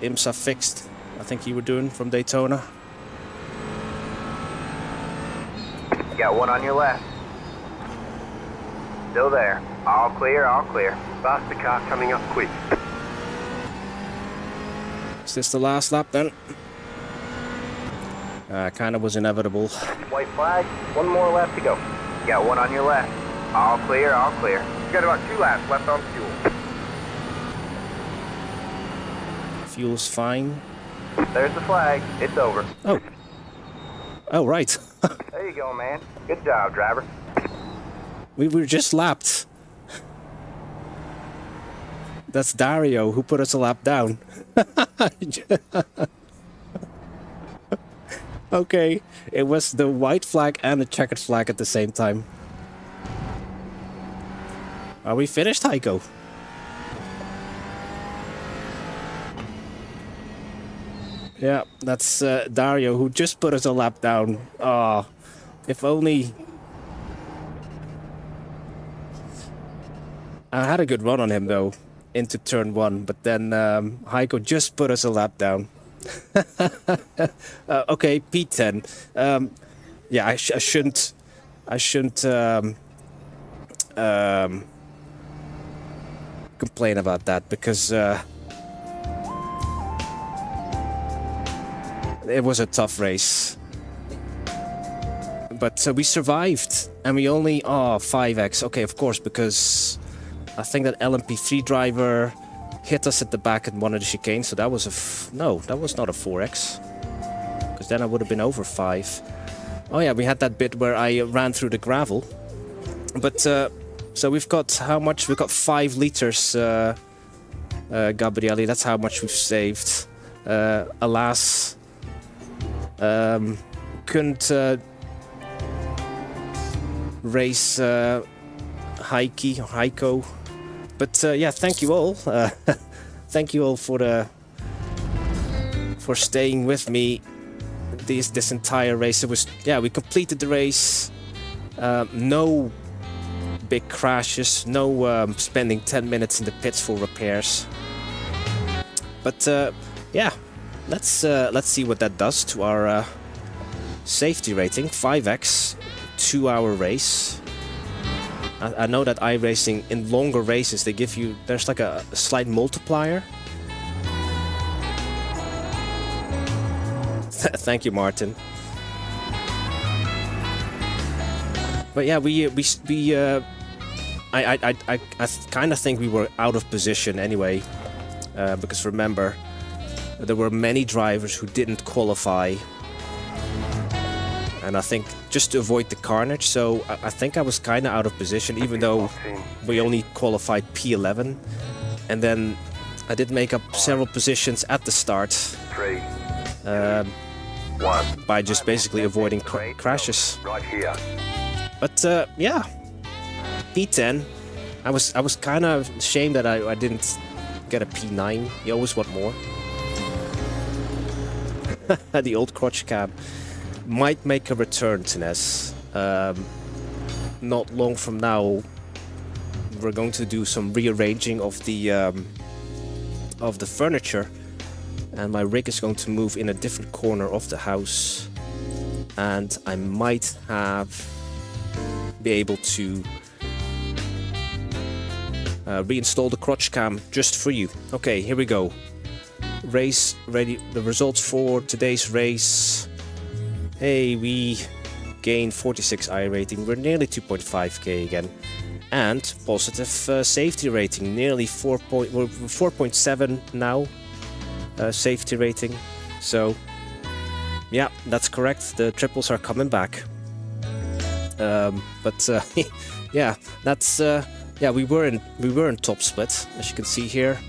IMSA fixed, I think you were doing from Daytona. Got one on your left. Still there. All clear, all clear. Faster car coming up quick. Is this the last lap then? Kind of was inevitable. White flag. One more left to go. Got one on your left. All clear, all clear. You got about 2 laps left on fuel. Fuel's fine. There's the flag. It's over. Oh. Oh, right. There you go, man. Good job, driver. We were just lapped. That's Dario who put us a lap down. Okay, it was the white flag and the checkered flag at the same time. Are we finished, Heiko? Yeah, that's Dario who just put us a lap down. Ah, if only... I had a good run on him though, into turn 1, but then Heiko just put us a lap down. Okay, P10. Yeah, I shouldn't complain about that because it was a tough race. But we survived, and we only 5x. Okay, of course, because I think that LMP3 driver hit us at the back in one of the chicanes, so that was no, that was not a 4x, because then I would have been over 5. Oh yeah, we had that bit where I ran through the gravel. But so we've got how much? We've got 5 liters, Gabriele. That's how much we've saved. Alas, couldn't race Heiko. But yeah, thank you all. Thank you all for staying with me this entire race. It was, yeah, we completed the race. No big crashes. No spending 10 minutes in the pits for repairs. But yeah, let's see what that does to our safety rating. 5x, 2-hour race. I know that iRacing, in longer races, they give you... There's like a slight multiplier. Thank you, Martin. But yeah, I kind of think we were out of position anyway. Because remember, there were many drivers who didn't qualify. And I think just to avoid the carnage, so I think I was kind of out of position, even though we only qualified P11. And then I did make up several positions at the start by just basically avoiding crashes. But yeah, P10. I was kind of ashamed that I didn't get a P9. You always want more. The old crotch cam might make a return to NES. Not long from now, we're going to do some rearranging of the furniture, and my rig is going to move in a different corner of the house, and I might be able to reinstall the crotch cam just for you. Okay, here we go. Race ready. The results for today's race. Hey, we gained 46 I rating. We're nearly 2.5k again, and positive safety rating, nearly 4.7 now. Safety rating. So yeah, that's correct. The triples are coming back. But yeah, that's yeah. We were in top split, as you can see here.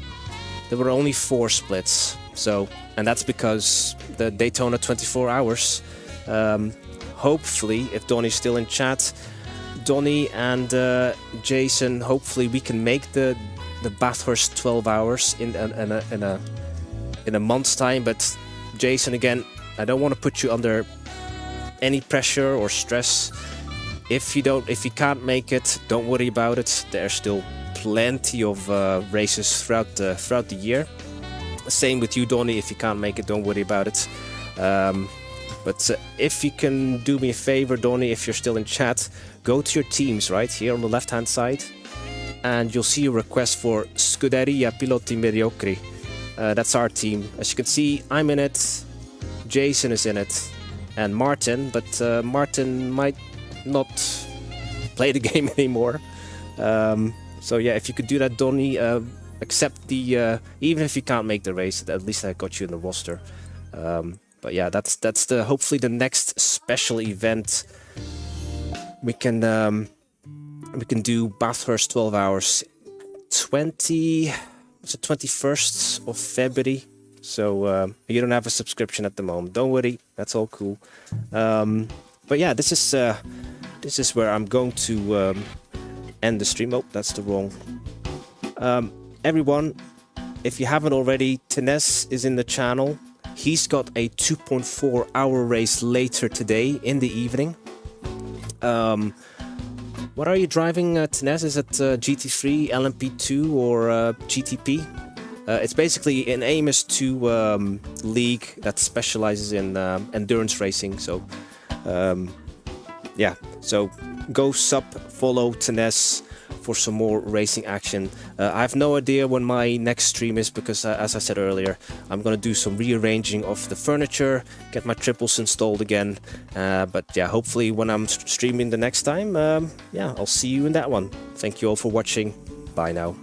There were only 4 splits. So, and that's because the Daytona 24 hours. Hopefully, if Donnie's still in chat, Donnie and Jason, hopefully we can make the Bathurst 12 hours in a month's time. But Jason, again, I don't want to put you under any pressure or stress. If you can't make it, don't worry about it. There's still plenty of races throughout the year. Same with you, Donnie. If you can't make it, don't worry about it. But if you can do me a favor, Donnie, if you're still in chat, go to your teams right here on the left-hand side, and you'll see a request for Scuderia Piloti Mediocri. That's our team. As you can see, I'm in it, Jason is in it, and Martin, but Martin might not play the game anymore. So yeah, if you could do that, Donnie, accept the... even if you can't make the race, at least I got you in the roster. But yeah, that's the hopefully the next special event. We can do Bathurst 12 hours, 21st of February. So you don't have a subscription at the moment. Don't worry, that's all cool. But yeah, this is where I'm going to end the stream. Oh, that's the wrong. Everyone, if you haven't already, Tines is in the channel. He's got a 2.4 hour race later today in the evening. What are you driving, Tines? Is it GT3, LMP2 or GTP? It's basically an Amos 2 league that specializes in endurance racing. So yeah, so go follow Tines for some more racing action. I have no idea when my next stream is because, as I said earlier, I'm gonna do some rearranging of the furniture, get my triples installed again. But yeah, hopefully when I'm streaming the next time, yeah, I'll see you in that one. Thank you all for watching. Bye now.